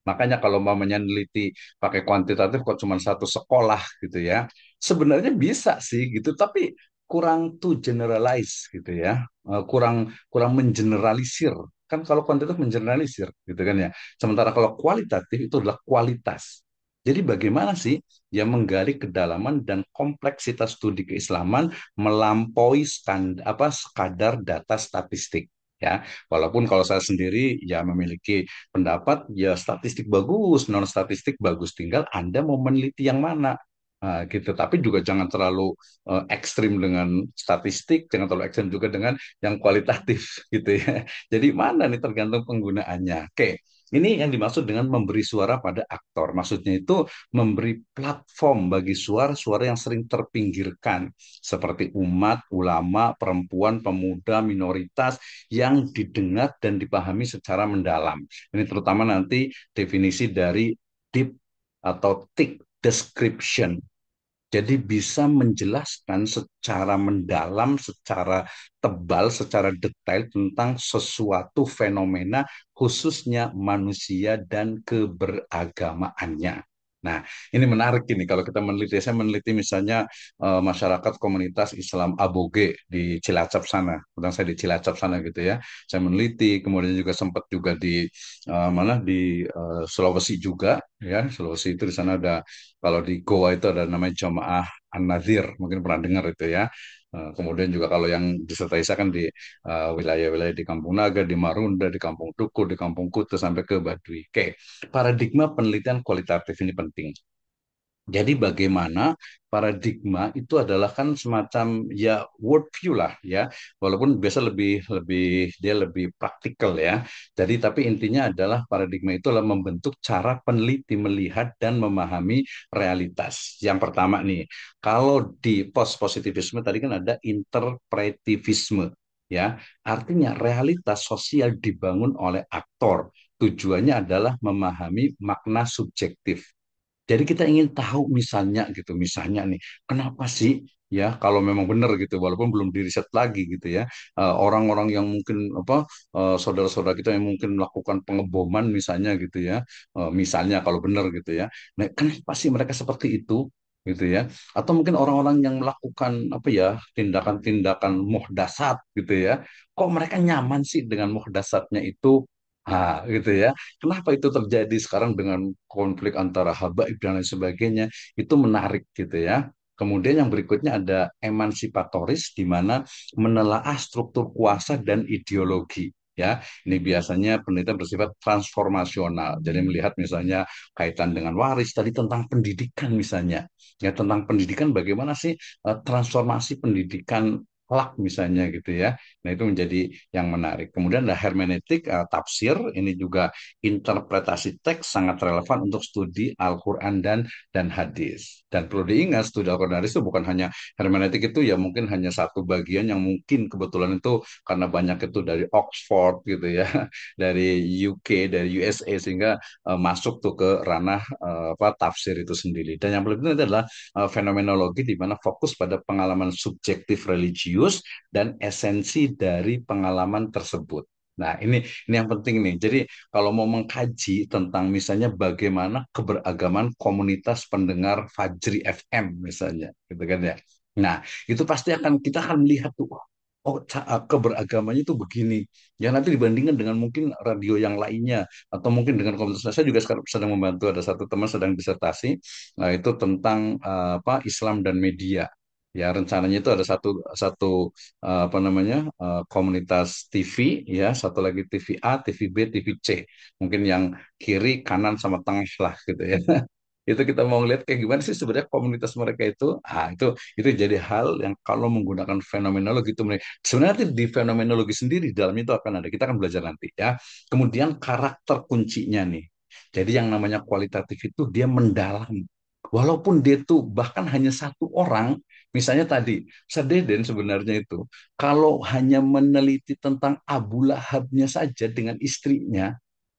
Makanya kalau mamanya neliti pakai kuantitatif kok cuma satu sekolah gitu ya. Sebenarnya bisa sih gitu, tapi kurang to generalize gitu ya. Kurang kurang mengeneralisir. Kan kalau kuantitatif mengeneralisir gitu kan ya. Sementara kalau kualitatif itu adalah kualitas. Jadi bagaimana sih yang menggali kedalaman dan kompleksitas studi keislaman melampaui sekadar data statistik ya. Walaupun kalau saya sendiri ya memiliki pendapat ya statistik bagus, non statistik bagus, tinggal Anda mau meneliti yang mana. Nah, gitu. Tapi juga jangan terlalu ekstrim dengan statistik, jangan terlalu ekstrim juga dengan yang kualitatif gitu ya. Jadi mana nih tergantung penggunaannya. Oke, ini yang dimaksud dengan memberi suara pada aktor. Maksudnya itu memberi platform bagi suara-suara yang sering terpinggirkan, seperti umat, ulama, perempuan, pemuda, minoritas yang didengar dan dipahami secara mendalam. Ini terutama nanti definisi dari deep atau thick description. Jadi bisa menjelaskan secara mendalam, secara tebal, secara detail tentang sesuatu fenomena, khususnya manusia dan keberagamaannya. Nah, ini menarik ini kalau kita meneliti. Saya meneliti misalnya masyarakat komunitas Islam Aboge di Cilacap sana. Kebetulan saya di Cilacap sana gitu ya. Saya meneliti, kemudian juga sempat juga di mana di Sulawesi juga ya. Sulawesi itu di sana ada, kalau di Goa itu ada namanya Jamaah An-Nadzir, mungkin pernah dengar itu ya. Kemudian juga kalau yang disertai saya kan di wilayah-wilayah di Kampung Naga, di Marunda, di Kampung Duku, di Kampung Kutu sampai ke Baduy. Oke, paradigma penelitian kualitatif ini penting. Jadi bagaimana paradigma itu adalah kan semacam ya worldview lah ya, walaupun biasa lebih lebih dia lebih praktikal ya. Jadi tapi intinya adalah paradigma itu adalah membentuk cara peneliti melihat dan memahami realitas. Yang pertama nih, kalau di post positivisme tadi kan ada interpretivisme ya, artinya realitas sosial dibangun oleh aktor. Tujuannya adalah memahami makna subjektif. Jadi kita ingin tahu misalnya nih, kenapa sih ya kalau memang benar gitu, walaupun belum diriset lagi gitu ya, orang-orang yang mungkin apa saudara-saudara kita yang mungkin melakukan pengeboman misalnya gitu ya, misalnya kalau benar gitu ya, nah kenapa sih mereka seperti itu gitu ya, atau mungkin orang-orang yang melakukan apa ya tindakan-tindakan muhdasat gitu ya, kok mereka nyaman sih dengan muhdasatnya itu. Gitu ya. Kenapa itu terjadi sekarang dengan konflik antara habaib dan lain sebagainya? Itu menarik gitu ya. Kemudian yang berikutnya ada emansipatoris di mana menelaah struktur kuasa dan ideologi. Ya, ini biasanya penelitian bersifat transformasional. Jadi melihat misalnya kaitan dengan waris tadi tentang pendidikan misalnya. Ya, tentang pendidikan bagaimana sih transformasi pendidikan kelak misalnya gitu ya. Nah, itu menjadi yang menarik. Kemudian ada hermeneutik, tafsir, ini juga interpretasi teks sangat relevan untuk studi Al-Quran dan hadis. Dan perlu diingat, studi Al-Quran dan hadis itu bukan hanya hermeneutik itu ya mungkin hanya satu bagian yang mungkin kebetulan itu karena banyak itu dari Oxford gitu ya, dari UK, dari USA sehingga masuk tuh ke ranah apa tafsir itu sendiri. Dan yang paling penting adalah fenomenologi di mana fokus pada pengalaman subjektif religius dan esensi dari pengalaman tersebut. Nah, ini yang penting nih. Jadi, kalau mau mengkaji tentang misalnya bagaimana keberagaman komunitas pendengar Fajri FM misalnya, gitu kan ya. Nah, itu pasti kita akan melihat tuh, oh keberagamannya itu begini. Ya nanti dibandingkan dengan mungkin radio yang lainnya atau mungkin dengan komunitas. Saya juga sekarang sedang membantu ada satu teman sedang disertasi, nah itu tentang apa Islam dan media. Ya, rencananya itu ada satu satu apa namanya komunitas TV ya, satu lagi TV A, TV B, TV C. Mungkin yang kiri, kanan sama tengah lah gitu ya. Itu kita mau ngeliat kayak gimana sih sebenarnya komunitas mereka itu. Itu jadi hal yang kalau menggunakan fenomenologi itu sebenarnya nanti di fenomenologi sendiri di dalamnya itu akan ada. Kita akan belajar nanti ya. Kemudian karakter kuncinya nih. Jadi yang namanya kualitatif itu dia mendalam. Walaupun dia tuh bahkan hanya satu orang, misalnya tadi, Sadeden sebenarnya itu, kalau hanya meneliti tentang Abu Lahabnya saja dengan istrinya,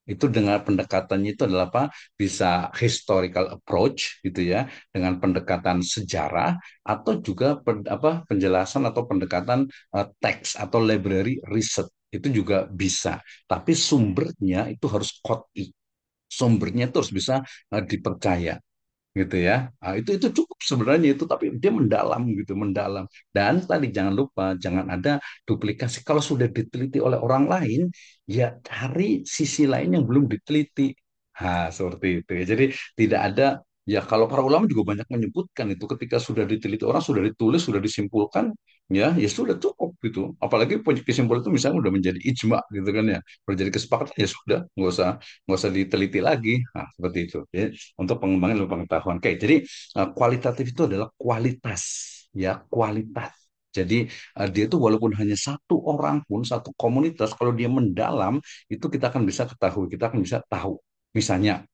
itu dengan pendekatannya itu adalah apa? Bisa historical approach gitu ya, dengan pendekatan sejarah atau juga penjelasan atau pendekatan teks atau library research itu juga bisa. Tapi sumbernya itu harus qot'i. Sumbernya itu harus bisa dipercaya gitu ya. Itu cukup sebenarnya itu tapi dia mendalam gitu, mendalam. Dan tadi jangan lupa jangan ada duplikasi. Kalau sudah diteliti oleh orang lain, ya cari sisi lain yang belum diteliti. Seperti itu ya. Jadi tidak ada ya kalau para ulama juga banyak menyebutkan itu ketika sudah diteliti orang, sudah ditulis, sudah disimpulkan, ya sudah cukup gitu. Apalagi kesimpulan itu misalnya udah menjadi ijma gitu kan ya, udah jadi kesepakatan ya sudah, nggak usah diteliti lagi. Seperti itu. Ya untuk pengembangan ilmu pengetahuan. Oke, jadi kualitatif itu adalah kualitas, ya kualitas. Jadi dia itu walaupun hanya satu orang pun, satu komunitas, kalau dia mendalam, itu kita akan bisa ketahui, kita akan bisa tahu. Misalnya,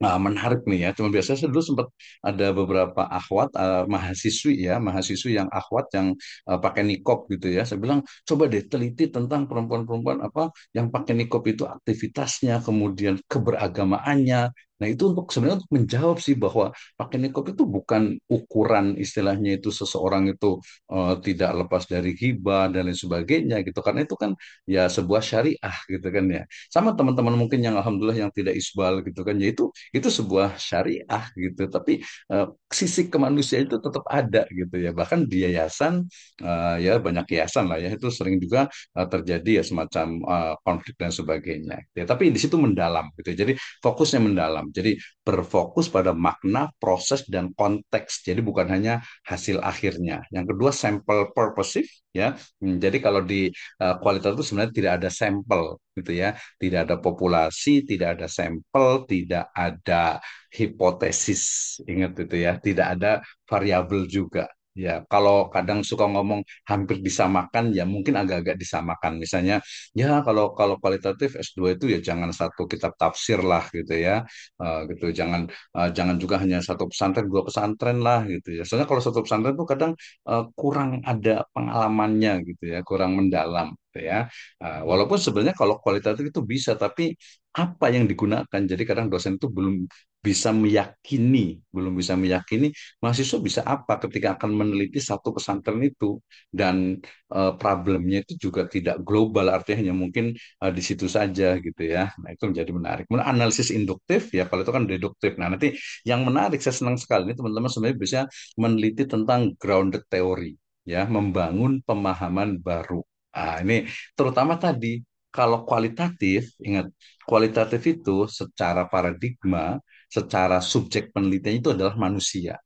menarik nih ya. Cuma biasanya saya dulu sempat ada beberapa akhwat mahasiswi ya, mahasiswi yang akhwat yang pakai nikop gitu ya. Saya bilang coba deh teliti tentang perempuan-perempuan apa yang pakai nikop itu aktivitasnya, kemudian keberagamaannya. Nah, itu untuk sebenarnya untuk menjawab sih bahwa pakai nikop itu bukan ukuran istilahnya itu seseorang itu tidak lepas dari hibah dan lain sebagainya gitu. Karena itu kan ya sebuah syariah gitu kan ya. Sama teman-teman mungkin yang alhamdulillah yang tidak isbal gitu kan, ya itu sebuah syariah gitu tapi eh, sisi kemanusiaan itu tetap ada gitu ya bahkan di yayasan ya banyak yayasan lah ya itu sering juga terjadi ya semacam konflik dan sebagainya ya tapi di situ mendalam gitu ya. Jadi fokusnya mendalam Jadi berfokus pada makna, proses, dan konteks. Jadi bukan hanya hasil akhirnya. Yang kedua, sample purposive ya. Jadi kalau di kualitatif itu sebenarnya tidak ada sampel gitu ya. Tidak ada populasi, tidak ada sampel, tidak ada hipotesis. Ingat itu ya, tidak ada variabel juga. Ya, kalau kadang suka ngomong hampir disamakan, ya mungkin agak-agak disamakan. Misalnya, ya kalau kalau kualitatif S2 itu ya jangan satu kitab tafsir lah gitu ya. Gitu. Jangan juga hanya satu pesantren, dua pesantren lah gitu ya. Soalnya kalau satu pesantren itu kadang kurang ada pengalamannya gitu ya, kurang mendalam gitu ya. Walaupun sebenarnya kalau kualitatif itu bisa, tapi apa yang digunakan? Jadi kadang dosen itu belum bisa meyakini mahasiswa bisa apa ketika akan meneliti satu pesantren itu, dan problemnya itu juga tidak global, artinya hanya mungkin di situ saja gitu ya. Nah, itu menjadi menarik. Kemudian analisis induktif ya, kalau itu kan deduktif. Nah, nanti yang menarik saya senang sekali ini teman-teman sebenarnya bisa meneliti tentang grounded theory ya, membangun pemahaman baru. Ini terutama tadi kalau kualitatif, ingat kualitatif itu secara paradigma, secara subjek penelitian itu adalah manusia.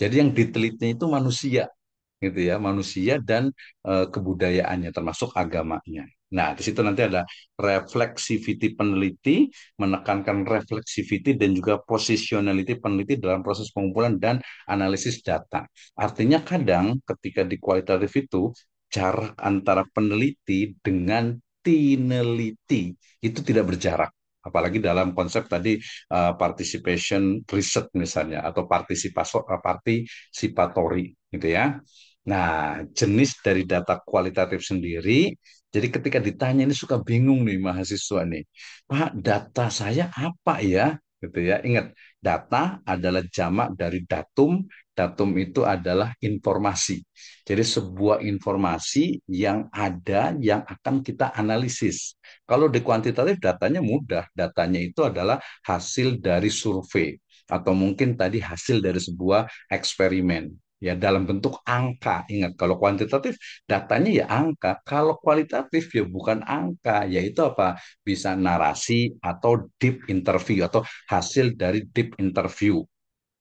Jadi yang ditelitinya itu manusia, gitu ya, manusia dan kebudayaannya, termasuk agamanya. Nah, di situ nanti ada reflexivity peneliti, menekankan reflexivity dan juga positionality peneliti dalam proses pengumpulan dan analisis data. Artinya kadang ketika di kualitatif itu, jarak antara peneliti dengan tineliti itu tidak berjarak. Apalagi dalam konsep tadi participation research misalnya, atau participatory gitu ya. Nah, jenis dari data kualitatif sendiri, jadi ketika ditanya ini suka bingung nih mahasiswa nih, Pak, data saya apa ya? Gitu ya. Ingat, data adalah jamak dari datum. Datum itu adalah informasi. Jadi sebuah informasi yang ada yang akan kita analisis. Kalau di kuantitatif datanya mudah. Datanya itu adalah hasil dari survei atau mungkin tadi hasil dari sebuah eksperimen. Ya, dalam bentuk angka. Ingat, kalau kuantitatif datanya ya angka. Kalau kualitatif ya bukan angka, yaitu apa? Bisa narasi atau deep interview atau hasil dari deep interview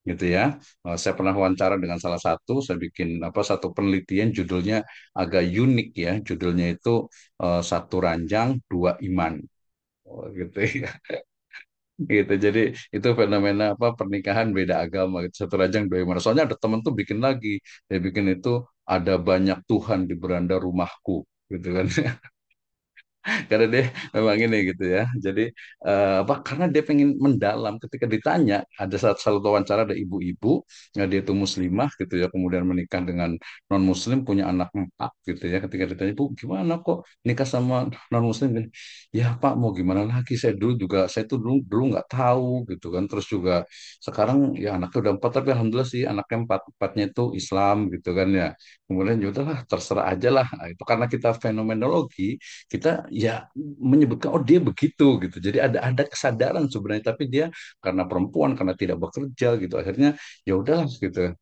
gitu ya. Saya pernah wawancara dengan salah satu, saya bikin satu penelitian judulnya agak unik ya. Judulnya itu satu ranjang dua iman. Gitu ya. Gitu. Jadi itu fenomena pernikahan beda agama gitu. Satu rajang dua iman. Soalnya ada temen tuh bikin lagi, dia bikin itu ada banyak Tuhan di beranda rumahku gitu kan. Karena dia memang ini gitu ya. Jadi karena dia pengen mendalam, ketika ditanya, ada satu wawancara ada ibu-ibu, ya, dia itu muslimah gitu ya, kemudian menikah dengan non muslim, punya anak empat gitu ya. Ketika ditanya, Bu, gimana kok nikah sama non muslim? Ya Pak, mau gimana lagi, saya tuh dulu dulu nggak tahu gitu kan. Terus juga sekarang ya anaknya udah empat, tapi alhamdulillah sih anaknya empatnya itu Islam gitu kan ya. Kemudian ya udahlah, terserah aja lah. Nah, itu karena kita fenomenologi, kita ya menyebutkan oh dia begitu gitu. Jadi ada kesadaran sebenarnya, tapi dia karena perempuan, karena tidak bekerja gitu, akhirnya ya udahlah gitu.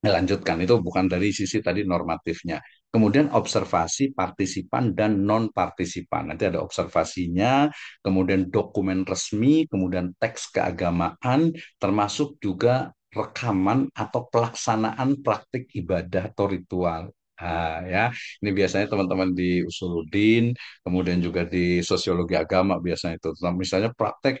Lanjutkan, itu bukan dari sisi tadi normatifnya. Kemudian observasi partisipan dan non partisipan. Nanti ada observasinya, kemudian dokumen resmi, kemudian teks keagamaan, termasuk juga rekaman atau pelaksanaan praktik ibadah atau ritual. Ya, ini biasanya teman-teman di Usuluddin, kemudian juga di sosiologi agama biasanya itu. Misalnya praktek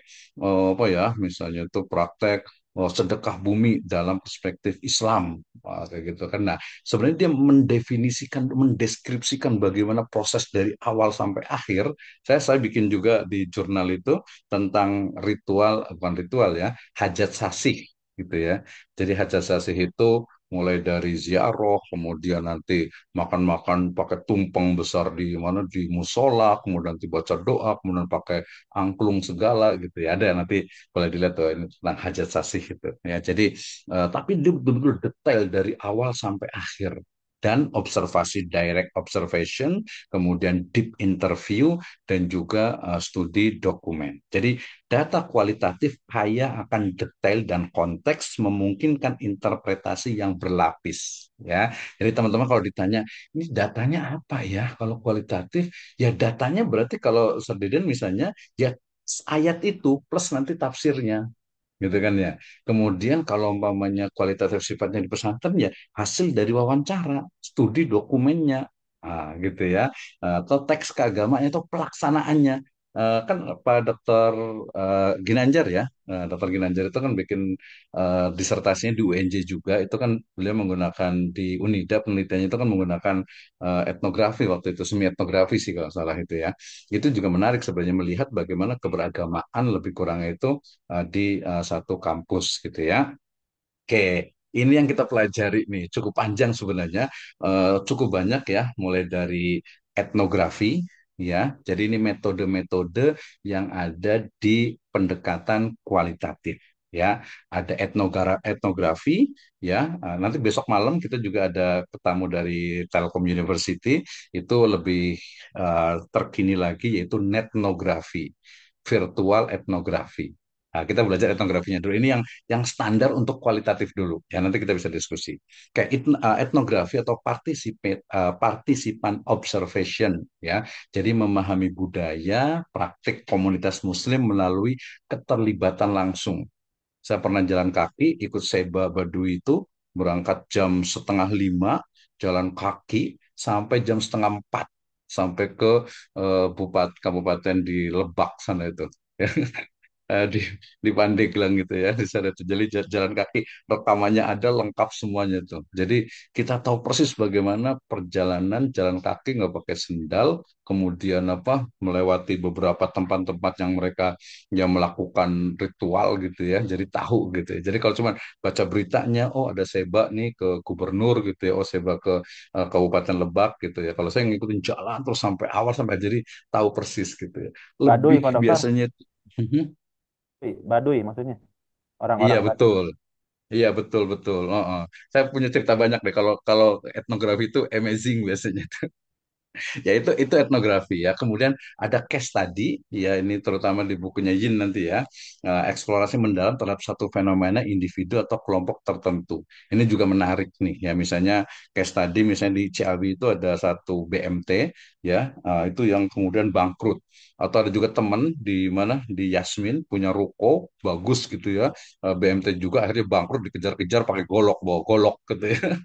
misalnya itu praktek sedekah bumi dalam perspektif Islam. Wah, kayak gitu kan. Nah, sebenarnya dia mendefinisikan, mendeskripsikan bagaimana proses dari awal sampai akhir. Saya bikin juga di jurnal itu tentang ritual, bukan ritual ya, hajat sasih gitu ya. Jadi hajat sasih itu mulai dari ziarah, kemudian nanti makan-makan pakai tumpeng besar di mana di musola, kemudian dibaca doa, kemudian pakai angklung segala gitu ya. Ada nanti boleh dilihat tuh ini tentang hajat sasih itu ya. Jadi tapi dia betul-betul detail dari awal sampai akhir, dan observasi, direct observation, kemudian deep interview, dan juga studi dokumen. Jadi data kualitatif kaya akan detail dan konteks, memungkinkan interpretasi yang berlapis ya. Jadi teman-teman kalau ditanya ini datanya apa ya, kalau kualitatif ya datanya berarti kalau Sardiden misalnya ya ayat itu plus nanti tafsirnya gitu kan ya. Kemudian kalau umpamanya kualitatif sifatnya di pesantren ya hasil dari wawancara, studi dokumennya, gitu ya. Atau teks keagamaannya atau pelaksanaannya. Kan Pak Dokter Ginanjar ya, Dokter Ginanjar itu kan bikin disertasinya di UNJ juga. Itu kan beliau menggunakan di Unida penelitiannya itu kan menggunakan etnografi waktu itu semi etnografi sih kalau salah itu ya. Itu juga menarik sebenarnya melihat bagaimana keberagamaan lebih kurangnya itu di satu kampus gitu ya. Oke, ini yang kita pelajari nih cukup panjang sebenarnya, cukup banyak ya, mulai dari etnografi ya. Jadi ini metode-metode yang ada di pendekatan kualitatif ya. Ada etnografi ya. Nanti besok malam kita juga ada tamu dari Telkom University itu lebih terkini lagi yaitu netnografi, virtual etnografi. Nah, kita belajar etnografinya dulu. Ini yang standar untuk kualitatif dulu. Ya, nanti kita bisa diskusi. Kayak etnografi atau partisipan observation ya. Jadi memahami budaya, praktik komunitas muslim melalui keterlibatan langsung. Saya pernah jalan kaki, ikut Seba Baduy itu, berangkat jam setengah lima, jalan kaki sampai jam setengah empat, sampai ke kabupaten di Lebak sana itu. Di Pandeglang gitu ya di sana tuh. Jadi jalan kaki rekamannya ada lengkap semuanya tuh. Jadi kita tahu persis bagaimana perjalanan jalan kaki nggak pakai sendal, kemudian apa melewati beberapa tempat-tempat yang mereka yang melakukan ritual gitu ya. Jadi tahu gitu ya. Jadi kalau cuma baca beritanya, oh ada Seba nih ke gubernur gitu ya, oh Seba ke Kabupaten Lebak gitu ya. Kalau saya ngikutin jalan terus sampai awal sampai jadi tahu persis gitu ya. Baduy, Lebih Pak Dokter. biasanya. Baduy maksudnya. Iya Orang-orang Baduy. betul, iya betul betul. Oh. Saya punya cerita banyak deh. Kalau kalau etnografi itu amazing biasanya. Ya itu etnografi ya. Kemudian ada case study ya ini terutama di bukunya Yin nanti ya. Eksplorasi mendalam terhadap satu fenomena individu atau kelompok tertentu. Ini juga menarik nih ya. Misalnya case study misalnya di Ciawi itu ada satu BMT ya. Itu yang kemudian bangkrut. Atau ada juga teman di mana di Yasmin punya ruko bagus gitu ya. BMT juga akhirnya bangkrut dikejar-kejar pakai golok bawa golok gitu ya.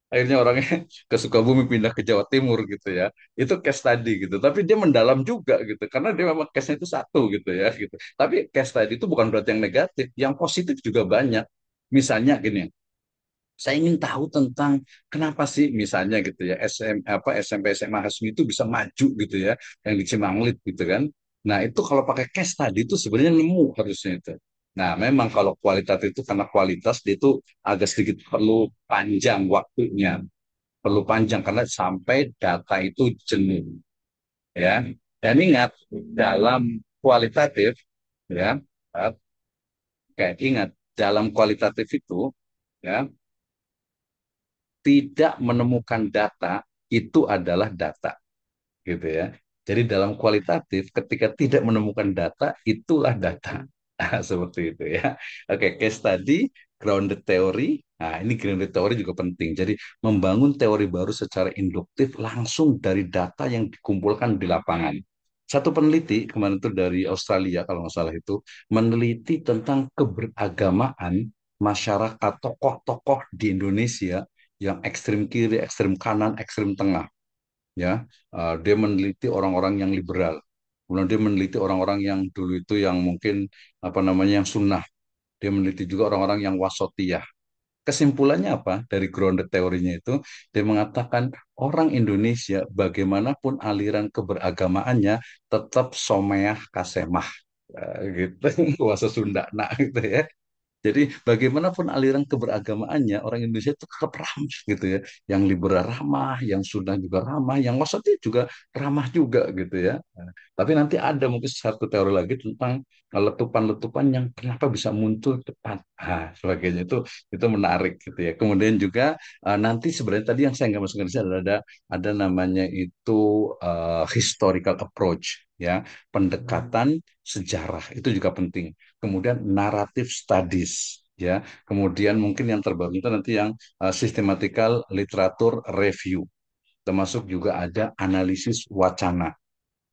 Akhirnya orangnya ke Sukabumi pindah ke Jawa Timur gitu ya. Itu case study gitu. Tapi dia mendalam juga gitu. Karena dia memang case-nya itu satu gitu ya. Gitu. Tapi case study itu bukan berarti yang negatif. Yang positif juga banyak. Misalnya gini, saya ingin tahu tentang kenapa sih misalnya gitu ya SMP SMA Hasmi itu bisa maju gitu ya yang di Cimanglit gitu kan. Nah itu kalau pakai case tadi itu sebenarnya nemu harusnya itu. Nah memang kalau kualitas itu karena kualitas dia itu agak sedikit perlu panjang waktunya, perlu panjang karena sampai data itu jenuh ya. Dan ingat dalam kualitatif ya, kayak ingat dalam kualitatif itu ya tidak menemukan data itu adalah data gitu ya. Jadi dalam kualitatif ketika tidak menemukan data itulah data. Nah, seperti itu ya. Oke, case tadi grounded theory. Nah, ini grounded theory juga penting. Jadi membangun teori baru secara induktif langsung dari data yang dikumpulkan di lapangan. Satu peneliti kemarin itu dari Australia kalau nggak salah itu meneliti tentang keberagamaan masyarakat tokoh-tokoh di Indonesia yang ekstrem kiri, ekstrem kanan, ekstrem tengah ya. Dia meneliti orang-orang yang liberal, kemudian dia meneliti orang-orang yang dulu itu yang mungkin apa namanya yang sunnah, dia meneliti juga orang-orang yang wasotiyah. Kesimpulannya apa dari grounded teorinya itu dia mengatakan orang Indonesia bagaimanapun aliran keberagamaannya tetap someah kasemah. Gitu bahasa Sunda nah gitu ya. Jadi bagaimanapun aliran keberagamaannya, orang Indonesia itu tetap ramah gitu ya. Yang liberal ramah, yang sunnah juga ramah, yang wasatiyah juga ramah juga gitu ya. Nah, tapi nanti ada mungkin satu teori lagi tentang letupan-letupan yang kenapa bisa muncul cepat. Sebagainya itu menarik gitu ya. Kemudian juga nanti sebenarnya tadi yang saya nggak masuk ke sini ada namanya itu historical approach ya, pendekatan sejarah itu juga penting. Kemudian naratif studies ya, kemudian mungkin yang terbaru itu nanti yang systematical literature review, termasuk juga ada analisis wacana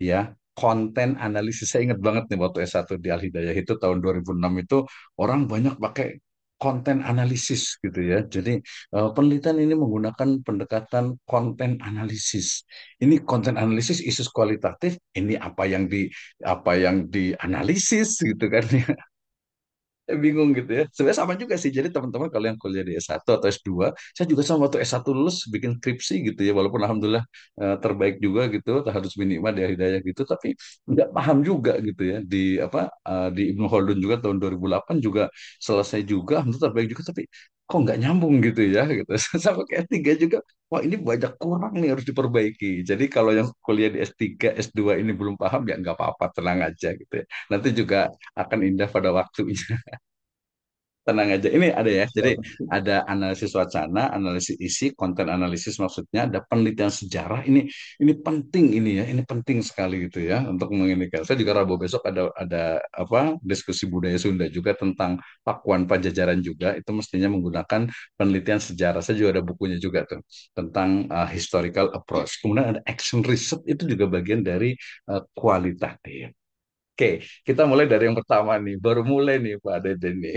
ya. konten analisis. Saya ingat banget nih waktu S1 di Al Hidayah itu tahun 2006 itu orang banyak pakai konten analisis gitu ya. Jadi penelitian ini menggunakan pendekatan konten analisis. Ini konten analisis isu kualitatif, ini apa yang dianalisis gitu kan. Bingung gitu ya. Sebenarnya sama juga sih. Jadi teman-teman kalau yang kuliah di S1 atau S2, saya juga sama waktu S1 lulus bikin skripsi gitu ya. Walaupun alhamdulillah terbaik juga gitu, harus minimal di hidayah gitu, tapi nggak paham juga gitu ya. Di Ibnu Khaldun juga tahun 2008 juga selesai juga, alhamdulillah terbaik juga, tapi kok nggak nyambung gitu ya gitu. Sama kayak S3 juga. Wah, ini banyak kurang nih harus diperbaiki. Jadi kalau yang kuliah di S3, S2 ini belum paham ya nggak apa-apa, tenang aja gitu ya. Nanti juga akan indah pada waktunya. Tenang aja. Ini ada ya. Jadi ada analisis wacana, analisis isi, konten analisis maksudnya, ada penelitian sejarah. Ini penting ini ya. Ini penting sekali gitu ya untuk menginikan. Saya juga Rabu besok ada apa diskusi budaya Sunda juga tentang Pakuan Pajajaran juga. Itu mestinya menggunakan penelitian sejarah. Saya juga ada bukunya juga tuh tentang historical approach. Kemudian ada action research itu juga bagian dari kualitatif. Oke, kita mulai dari yang pertama nih. Baru mulai nih Pak Deden nih.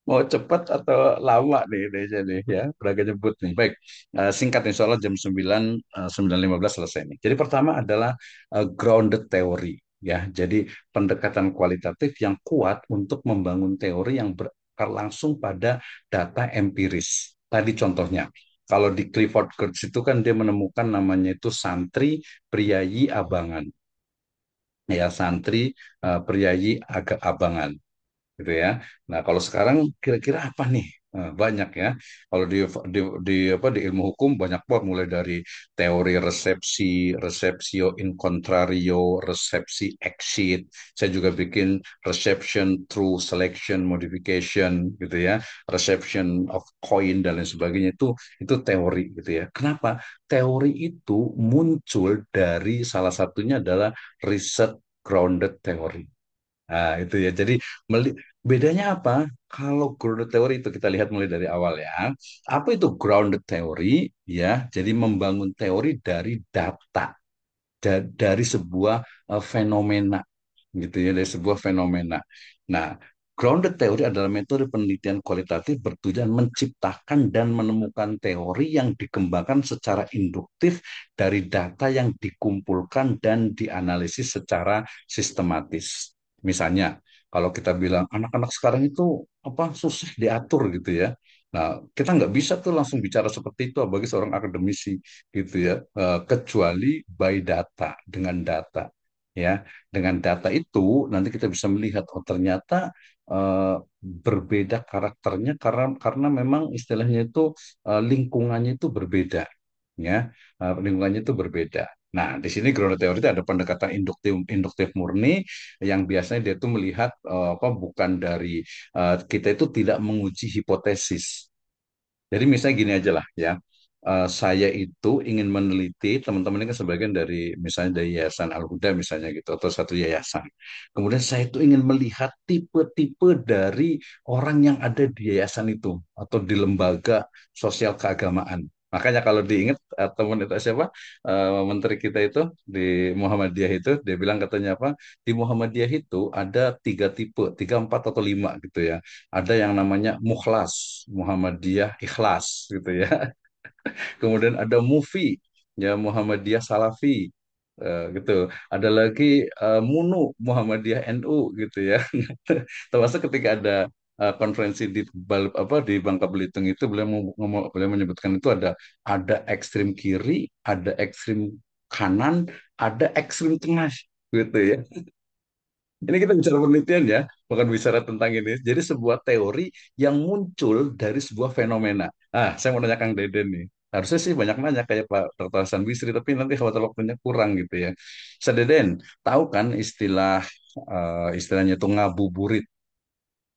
Mau cepat atau lama nih Indonesia nih ya, udah gak nyebut nih. Baik, singkat insya Allah jam 9, 9.15 selesai nih. Jadi pertama adalah grounded theory ya. Jadi pendekatan kualitatif yang kuat untuk membangun teori yang berakar langsung pada data empiris. Tadi contohnya, kalau di Clifford Geertz itu kan dia menemukan namanya itu santri priayi abangan. Ya, santri priayi agak abangan gitu ya. Nah, kalau sekarang kira-kira apa nih? Banyak ya. Kalau di ilmu hukum banyak banget mulai dari teori resepsi, reseptio in contrario, resepsi exit. Saya juga bikin reception through selection modification gitu ya. Reception of coin dan lain sebagainya itu teori gitu ya. Kenapa? Teori itu muncul dari salah satunya adalah research grounded theory. Nah, itu ya. Jadi bedanya apa? Kalau grounded theory itu kita lihat mulai dari awal ya. Apa itu grounded theory? Ya, jadi membangun teori dari data, dari sebuah fenomena, gitu ya, dari sebuah fenomena. Nah, grounded theory adalah metode penelitian kualitatif bertujuan menciptakan dan menemukan teori yang dikembangkan secara induktif dari data yang dikumpulkan dan dianalisis secara sistematis. Misalnya, kalau kita bilang anak-anak sekarang itu apa susah diatur gitu ya. Nah, kita nggak bisa tuh langsung bicara seperti itu bagi seorang akademisi gitu ya, kecuali by data, dengan data ya. Dengan data itu nanti kita bisa melihat oh ternyata eh, berbeda karakternya karena memang istilahnya itu lingkungannya itu berbeda ya. Lingkungannya itu berbeda. Nah, di sini grounded theory itu ada pendekatan induktif induktif murni yang biasanya dia itu melihat apa bukan dari kita itu tidak menguji hipotesis. Jadi misalnya gini aja lah ya. Saya itu ingin meneliti teman-teman ini kan sebagian dari misalnya dari Yayasan Al-Huda misalnya gitu atau satu yayasan. Kemudian saya itu ingin melihat tipe-tipe dari orang yang ada di yayasan itu atau di lembaga sosial keagamaan. Makanya kalau diingat teman itu siapa menteri kita itu di Muhammadiyah itu dia bilang katanya apa di Muhammadiyah itu ada tiga tipe, tiga empat atau lima gitu ya. Ada yang namanya Mukhlas, Muhammadiyah Ikhlas gitu ya. Kemudian ada Mufi, ya Muhammadiyah Salafi, gitu. Ada lagi MUNU, Muhammadiyah NU gitu ya. Termasuk ketika ada konferensi di Bangka Belitung itu beliau menyebutkan itu ada ekstrim kiri, ada ekstrim kanan, ada ekstrim tengah gitu ya. Ini kita bicara penelitian ya, bukan bicara tentang ini. Jadi sebuah teori yang muncul dari sebuah fenomena. Saya mau nanya Kang Deden nih. Harusnya sih banyak nanya kayak Pak Dr. Hasan Bisri, tapi nanti khawatir waktunya kurang gitu ya. Saya Deden, tahu kan istilahnya itu ngabuburit?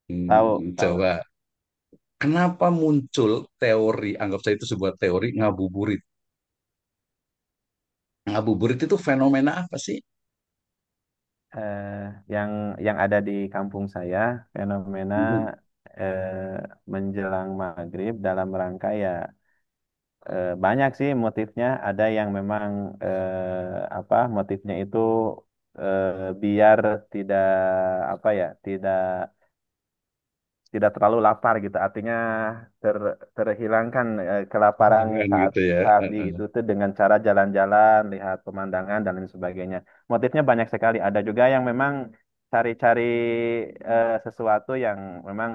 Tahu, tahu. Coba, kenapa muncul teori, anggap saya itu sebuah teori ngabuburit. Ngabuburit itu fenomena apa sih? Eh, yang ada di kampung saya fenomena Mhm. menjelang maghrib dalam rangka ya banyak sih motifnya. Ada yang memang apa motifnya itu biar tidak apa ya, tidak terlalu lapar gitu. Artinya ter, terhilangkan kelaparan Kan saat gitu ya. saat di itu tuh dengan cara jalan-jalan, lihat pemandangan dan lain sebagainya. Motifnya banyak sekali. Ada juga yang memang cari-cari sesuatu yang memang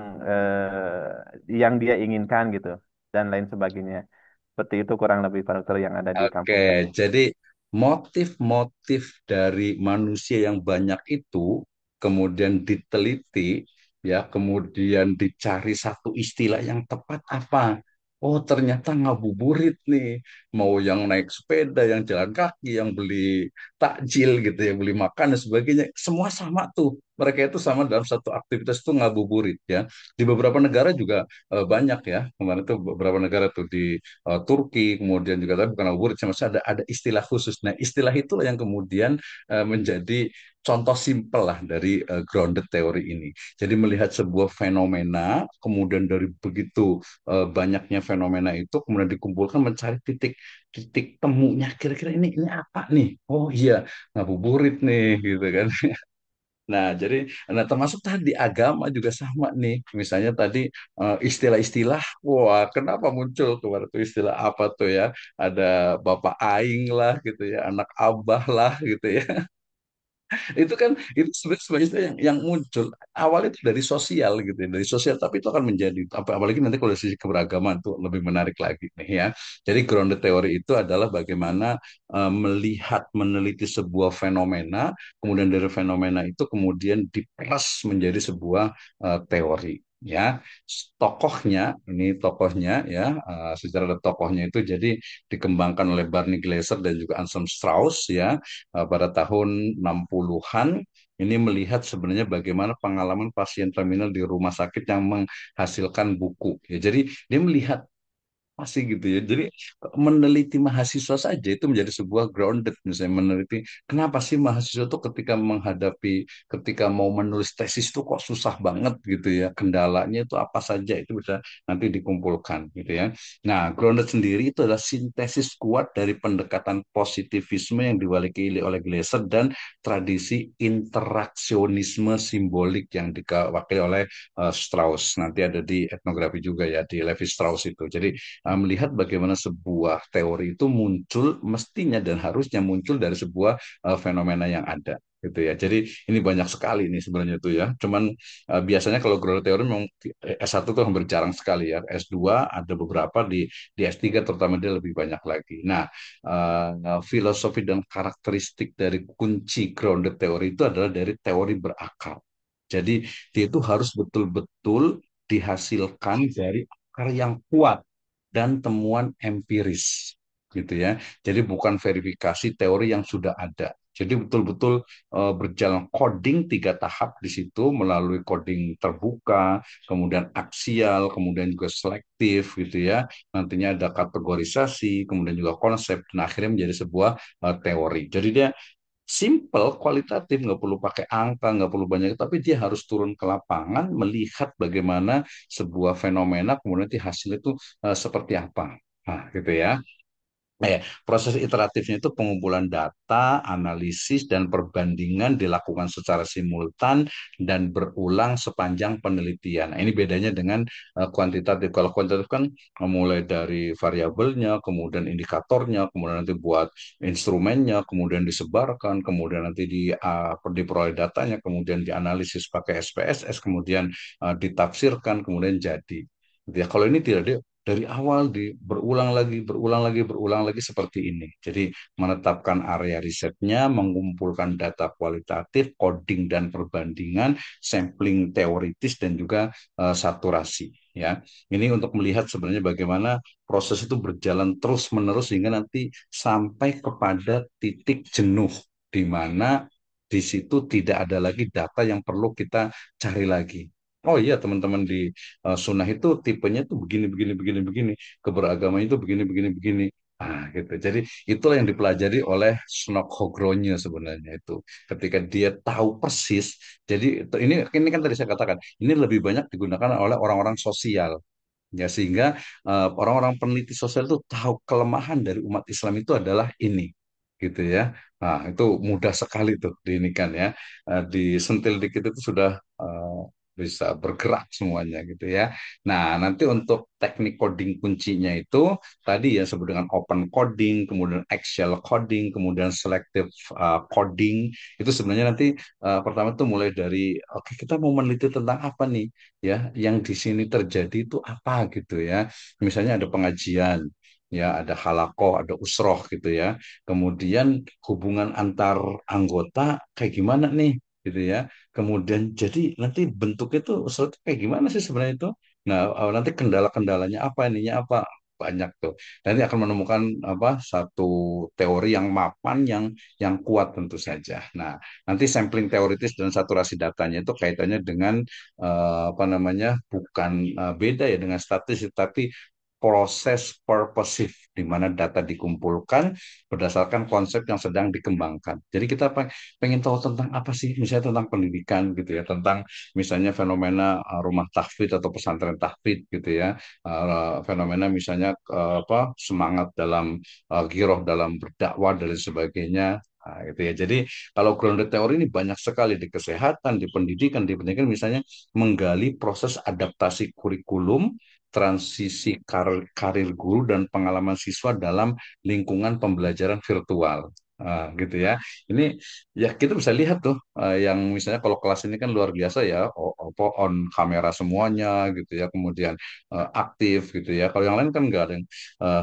yang dia inginkan gitu dan lain sebagainya. Seperti itu kurang lebih Pak yang ada di Oke, kampung saya. jadi motif-motif dari manusia yang banyak itu kemudian diteliti, ya, kemudian dicari satu istilah yang tepat apa. Oh, ternyata ngabuburit nih. Mau yang naik sepeda, yang jalan kaki, yang beli takjil gitu, yang beli makan dan sebagainya. Semua sama tuh. Mereka itu sama dalam satu aktivitas itu ngabuburit ya. Di beberapa negara juga banyak ya. Kemarin tuh beberapa negara tuh di Turki, kemudian juga tapi bukan ngabuburit, maksudnya ada istilah khusus. Nah, istilah itulah yang kemudian menjadi contoh simpel lah dari grounded teori ini. Jadi melihat sebuah fenomena, kemudian dari begitu banyaknya fenomena itu kemudian dikumpulkan mencari titik titik temunya. Kira-kira ini apa nih? Oh iya, ngabuburit nih gitu kan. Nah, jadi nah termasuk tadi agama juga sama nih. Misalnya tadi istilah-istilah, wah kenapa muncul kemarin tuh istilah apa tuh ya? Ada bapak aing lah gitu ya, anak abah lah gitu ya. Itu kan itu sebenarnya yang muncul awalnya itu dari sosial gitu ya, dari sosial, tapi itu akan menjadi apalagi nanti kalau dari sisi keberagaman tuh lebih menarik lagi nih ya. Jadi grounded teori itu adalah bagaimana melihat meneliti sebuah fenomena, kemudian dari fenomena itu kemudian diperas menjadi sebuah teori. Ya, tokohnya ya, secara ada tokohnya itu jadi dikembangkan oleh Barney Glaser dan juga Anselm Strauss ya, pada tahun 60-an. Ini melihat sebenarnya bagaimana pengalaman pasien terminal di rumah sakit yang menghasilkan buku. Ya, jadi dia melihat masih gitu ya. Jadi meneliti mahasiswa saja itu menjadi sebuah grounded, misalnya meneliti kenapa sih mahasiswa itu ketika mau menulis tesis itu kok susah banget gitu ya. Kendalanya itu apa saja itu bisa nanti dikumpulkan gitu ya. Nah, grounded sendiri itu adalah sintesis kuat dari pendekatan positivisme yang diwakili oleh Glasser dan tradisi interaksionisme simbolik yang diwakili oleh Strauss. Nanti ada di etnografi juga ya di Levi Strauss itu. Jadi melihat bagaimana sebuah teori itu muncul mestinya dan harusnya muncul dari sebuah fenomena yang ada gitu ya. Jadi ini banyak sekali nih sebenarnya itu ya. Cuman biasanya kalau grounded teori memang S1 tuh hampir jarang sekali ya. S2 ada beberapa di S3 terutama dia lebih banyak lagi. Nah, filosofi dan karakteristik dari kunci grounded teori itu adalah dari teori berakar. Jadi dia itu harus betul-betul dihasilkan dari akar yang kuat dan temuan empiris gitu ya. Jadi bukan verifikasi teori yang sudah ada. Jadi betul-betul berjalan coding 3 tahap di situ melalui coding terbuka, kemudian aksial, kemudian juga selektif gitu ya. Nantinya ada kategorisasi, kemudian juga konsep, dan akhirnya menjadi sebuah teori. Jadi dia simple, kualitatif, nggak perlu pakai angka, nggak perlu banyak, tapi dia harus turun ke lapangan, melihat bagaimana sebuah fenomena, kemudian nanti hasilnya itu seperti apa. Nah, gitu ya. Proses iteratifnya itu pengumpulan data, analisis, dan perbandingan dilakukan secara simultan dan berulang sepanjang penelitian. Nah, ini bedanya dengan kuantitatif. Kalau kuantitatif kan mulai dari variabelnya, kemudian indikatornya, kemudian nanti buat instrumennya, kemudian disebarkan, kemudian nanti diperoleh datanya, kemudian dianalisis pakai SPSS, kemudian ditafsirkan, kemudian jadi. Ya, kalau ini tidak ada dari awal berulang lagi, berulang lagi seperti ini. Jadi menetapkan area risetnya, mengumpulkan data kualitatif, coding dan perbandingan, sampling teoritis dan juga saturasi. Ya, ini untuk melihat sebenarnya bagaimana proses itu berjalan terus-menerus sehingga nanti sampai kepada titik jenuh di mana di situ tidak ada lagi data yang perlu kita cari lagi. Oh iya, teman-teman di sunnah itu tipenya tuh begini begini begini begini, keberagaman itu begini begini begini. Gitu. Jadi itulah yang dipelajari oleh Snok Hogronya sebenarnya itu. Ketika dia tahu persis, jadi ini kan tadi saya katakan, ini lebih banyak digunakan oleh orang-orang sosial. Ya, sehingga orang-orang peneliti sosial itu tahu kelemahan dari umat Islam itu adalah ini, gitu ya. Nah, itu mudah sekali tuh diinikan ya. Disentil dikit itu sudah bisa bergerak semuanya gitu ya. Nah, nanti untuk teknik coding kuncinya itu tadi ya sebut dengan open coding, kemudian axial coding, kemudian selective coding. Itu sebenarnya nanti pertama tuh mulai dari oke, kita mau meneliti tentang apa nih ya, yang di sini terjadi itu apa gitu ya. Misalnya ada pengajian, ya ada halakoh, ada usroh gitu ya. Kemudian hubungan antar anggota kayak gimana nih gitu ya. Kemudian jadi nanti bentuknya itu usroh itu kayak gimana sih sebenarnya itu. Nah, nanti kendala-kendalanya apa, ininya apa, banyak tuh. Nanti akan menemukan apa satu teori yang mapan, yang kuat tentu saja. Nah, nanti sampling teoritis dan saturasi datanya itu kaitannya dengan apa namanya, bukan beda ya dengan statistik, tapi proses purposive di mana data dikumpulkan berdasarkan konsep yang sedang dikembangkan. Jadi kita pengen tahu tentang apa sih, misalnya tentang pendidikan gitu ya, tentang misalnya fenomena rumah tahfidz atau pesantren tahfidz gitu ya, fenomena misalnya apa semangat dalam giroh dalam berdakwah dan lain sebagainya. Nah, gitu ya. Jadi kalau grounded teori ini banyak sekali di kesehatan, di pendidikan misalnya menggali proses adaptasi kurikulum, transisi karir guru dan pengalaman siswa dalam lingkungan pembelajaran virtual. Gitu ya. Ini ya kita bisa lihat tuh yang misalnya kalau kelas ini kan luar biasa ya, on kamera semuanya gitu ya, kemudian aktif gitu ya. Kalau yang lain kan nggak ada yang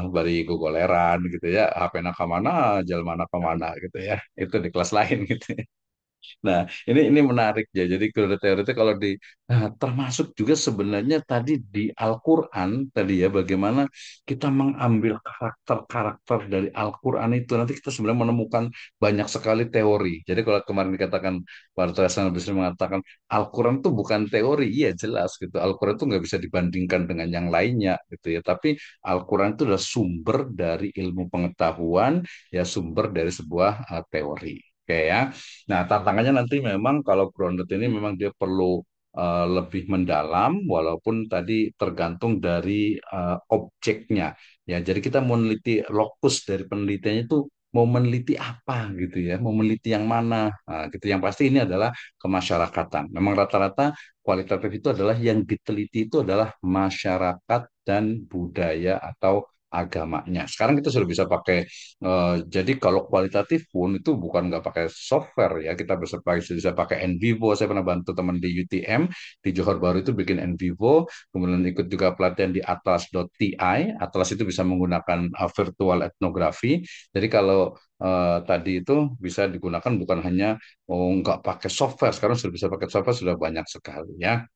bari gogoleran gitu ya, HP nak kemana, jalan mana kemana gitu ya. Itu di kelas lain gitu. Nah, ini menarik ya. Jadi kode teori itu kalau termasuk juga sebenarnya tadi di Al-Qur'an tadi ya, bagaimana kita mengambil karakter-karakter dari Al-Qur'an itu nanti kita sebenarnya menemukan banyak sekali teori. Jadi kalau kemarin dikatakan Pak Dr. Hasan Bisri mengatakan Al-Qur'an itu bukan teori, iya jelas gitu. Al-Qur'an itu nggak bisa dibandingkan dengan yang lainnya gitu ya. Tapi Al-Qur'an itu adalah sumber dari ilmu pengetahuan, ya sumber dari sebuah teori. Oke ya. Nah, tantangannya nanti memang kalau grounded ini memang dia perlu lebih mendalam, walaupun tadi tergantung dari objeknya. Ya, jadi kita mau meneliti lokus dari penelitiannya itu mau meneliti apa gitu ya, mau meneliti yang mana. Nah, gitu. Yang pasti ini adalah kemasyarakatan. Memang rata-rata kualitatif itu adalah yang diteliti itu adalah masyarakat dan budaya atau agamanya. Sekarang kita sudah bisa pakai jadi kalau kualitatif pun itu bukan nggak pakai software ya, kita bisa pakai NVivo. Saya pernah bantu teman di UTM di Johor Bahru itu bikin NVivo, kemudian ikut juga pelatihan di atlas.ti. Atlas itu bisa menggunakan virtual etnografi. Jadi kalau tadi itu bisa digunakan bukan hanya nggak pakai software, sekarang sudah bisa pakai software sudah banyak sekali ya.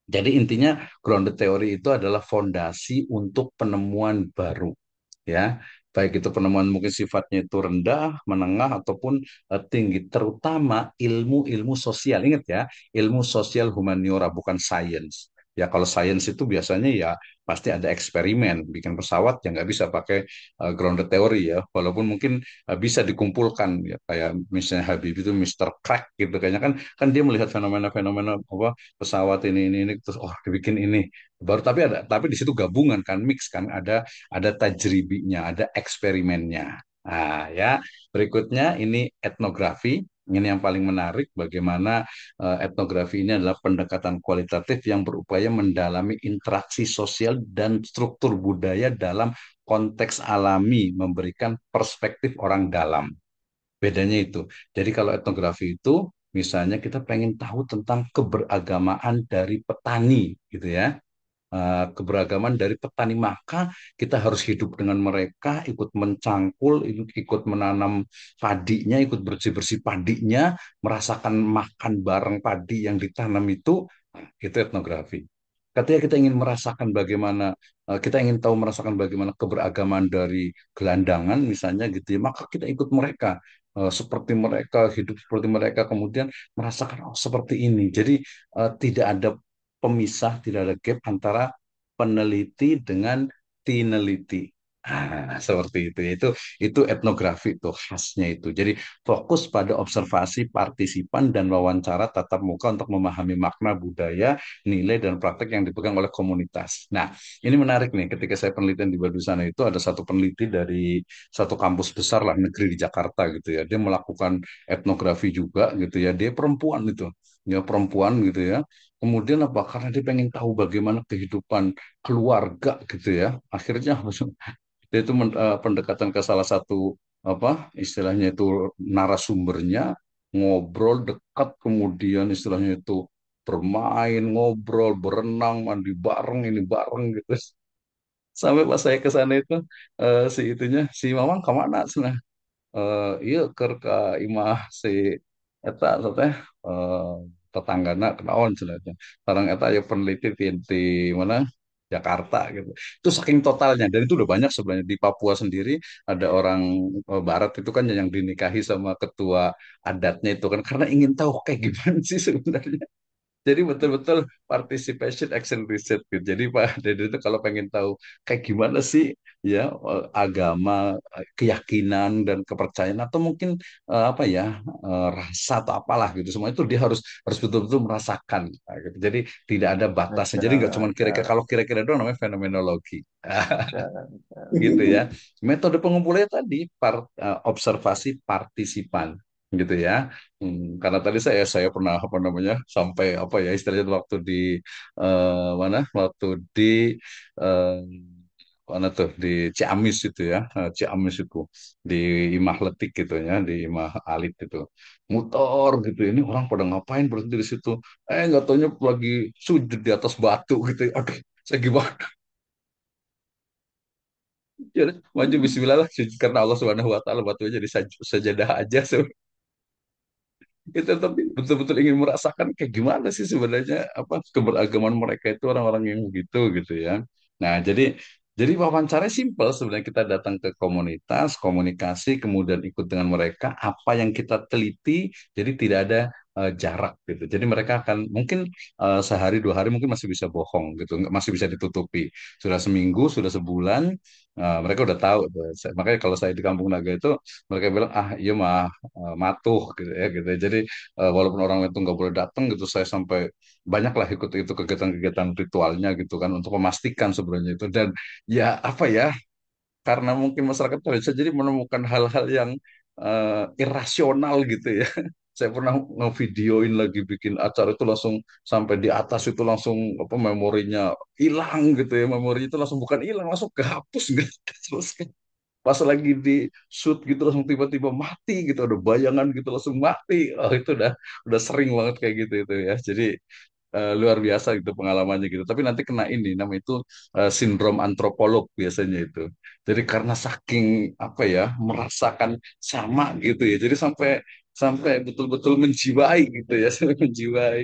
Jadi intinya grounded theory itu adalah fondasi untuk penemuan baru ya, baik itu penemuan mungkin sifatnya itu rendah, menengah ataupun tinggi, terutama ilmu-ilmu sosial. Ingat ya, ilmu sosial humaniora bukan sains. Ya kalau sains itu biasanya ya pasti ada eksperimen, bikin pesawat yang nggak bisa pakai grounded theory ya, walaupun mungkin bisa dikumpulkan ya kayak misalnya Habibie itu Mister Crack gitu kayaknya kan, dia melihat fenomena-fenomena apa pesawat ini terus oh dibikin ini baru, tapi di situ gabungan kan, mix kan, ada tajribinya, ada eksperimennya. Nah, ya, berikutnya ini etnografi. Ini yang paling menarik, bagaimana etnografi ini adalah pendekatan kualitatif yang berupaya mendalami interaksi sosial dan struktur budaya dalam konteks alami, memberikan perspektif orang dalam. Bedanya itu. Jadi kalau etnografi itu, misalnya kita pengen tahu tentang keberagamaan dari petani, gitu ya, keberagaman dari petani, maka kita harus hidup dengan mereka, ikut mencangkul, ikut menanam padinya, ikut bersih-bersih padinya, merasakan makan bareng padi yang ditanam itu etnografi. Ketika kita ingin merasakan bagaimana, kita ingin tahu merasakan bagaimana keberagaman dari gelandangan misalnya gitu ya, maka kita ikut mereka, seperti mereka, hidup seperti mereka, kemudian merasakan oh seperti ini. Jadi tidak ada pemisah, tidak ada gap antara peneliti dengan tineliti. Seperti itu. Itu etnografi itu khasnya itu. Jadi fokus pada observasi partisipan dan wawancara tatap muka untuk memahami makna budaya, nilai dan praktek yang dipegang oleh komunitas. Nah, ini menarik nih. Ketika saya penelitian di Badusana itu ada satu peneliti dari satu kampus besar lah negeri di Jakarta gitu ya. Dia melakukan etnografi juga gitu ya. Dia perempuan itu. Ya perempuan gitu ya. Kemudian apa? Karena dia pengen tahu bagaimana kehidupan keluarga gitu ya. Akhirnya dia itu pendekatan ke salah satu apa istilahnya itu narasumbernya ngobrol dekat kemudian istilahnya itu bermain ngobrol berenang mandi bareng ini bareng gitu sampai pas saya ke sana itu si itunya si Mamang kemana sana iya ke imah si eta teh eh, tetanggana kenaon cenah sekarang eta ya peneliti di mana Jakarta gitu itu saking totalnya dan itu udah banyak sebenarnya di Papua sendiri ada orang Barat itu kan yang dinikahi sama ketua adatnya itu kan karena ingin tahu kayak gimana sih sebenarnya jadi betul-betul participation action research gitu. Jadi Pak Dede itu kalau pengen tahu kayak gimana sih ya agama, keyakinan dan kepercayaan atau mungkin apa ya rasa atau apalah gitu semua itu dia harus harus betul-betul merasakan nah, gitu. Jadi tidak ada batasnya. Masya Jadi nggak Allah, cuma Masya kira-kira Allah, kalau kira-kira doang namanya fenomenologi. Masya Allah, Masya Allah. Gitu ya. Metode pengumpulannya tadi observasi partisipan gitu ya. Karena tadi saya pernah apa namanya sampai apa ya istilahnya waktu di mana waktu di eh, mana tuh di Ciamis itu ya Ciamis itu di Imah Letik gitu ya di Imah Alit itu muter gitu ini orang pada ngapain berhenti di situ nggak taunya lagi sujud di atas batu gitu aduh saya gimana ya udah, maju Bismillah lah karena Allah Subhanahu Wa Taala batunya jadi sajadah aja kita tapi betul-betul ingin merasakan kayak gimana sih sebenarnya apa keberagaman mereka itu orang-orang yang begitu gitu ya. Nah, jadi wawancaranya simpel sebenarnya kita datang ke komunitas, komunikasi, kemudian ikut dengan mereka apa yang kita teliti, jadi tidak ada jarak gitu. Jadi mereka akan mungkin sehari dua hari mungkin masih bisa bohong gitu, masih bisa ditutupi. Sudah seminggu, sudah sebulan, mereka udah tahu. Tuh. Makanya kalau saya di Kampung Naga itu mereka bilang ah iya mah matuh gitu ya gitu. Jadi walaupun orang itu nggak boleh datang gitu, saya sampai banyak lah ikut itu kegiatan-kegiatan ritualnya gitu kan untuk memastikan sebenarnya itu dan ya apa ya karena mungkin masyarakat bisa jadi menemukan hal-hal yang irasional gitu ya. Saya pernah ngevideoin lagi bikin acara itu langsung sampai di atas itu langsung apa memorinya hilang gitu ya memorinya itu langsung bukan hilang langsung kehapus gitu terus pas lagi di shoot gitu langsung tiba-tiba mati gitu ada bayangan gitu langsung mati oh itu udah sering banget kayak gitu itu ya jadi luar biasa gitu pengalamannya gitu tapi nanti kena ini nama itu sindrom antropolog biasanya itu jadi karena saking apa ya merasakan sama gitu ya jadi sampai sampai betul-betul menjiwai gitu ya sampai menjiwai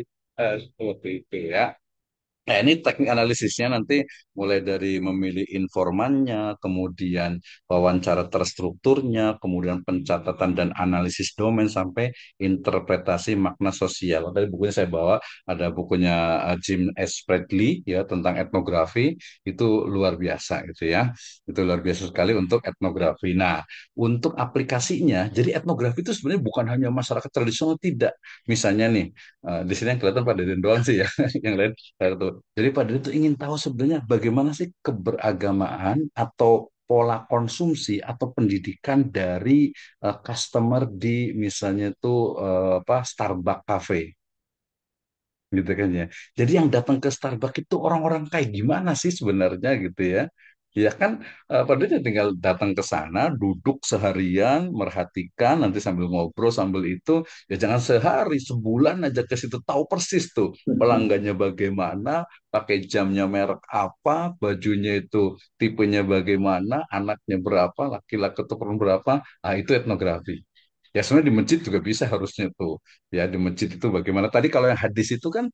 seperti itu ya. Nah, ini teknik analisisnya nanti mulai dari memilih informannya, kemudian wawancara terstrukturnya, kemudian pencatatan dan analisis domain sampai interpretasi makna sosial. Tadi bukunya saya bawa, ada bukunya Jim S. Bradley ya tentang etnografi, itu luar biasa gitu ya. Itu luar biasa sekali untuk etnografi. Nah, untuk aplikasinya, jadi etnografi itu sebenarnya bukan hanya masyarakat tradisional tidak. Misalnya nih, di sini yang kelihatan Pak Deden doang sih ya, yang lain kartu. Jadi Pak Dede itu ingin tahu sebenarnya bagaimana sih keberagamaan atau pola konsumsi atau pendidikan dari customer di misalnya itu apa Starbucks Cafe gitu kan ya. Jadi yang datang ke Starbucks itu orang-orang kayak gimana sih sebenarnya gitu ya. Ya kan padahal dia tinggal datang ke sana, duduk seharian, merhatikan, nanti sambil ngobrol, sambil itu, ya jangan sehari, sebulan aja ke situ, tahu persis tuh pelanggannya bagaimana, pakai jamnya merek apa, bajunya itu tipenya bagaimana, anaknya berapa, laki-laki atau perempuan berapa, ah itu etnografi. Ya sebenarnya di masjid juga bisa harusnya tuh ya di masjid itu bagaimana tadi kalau yang hadis itu kan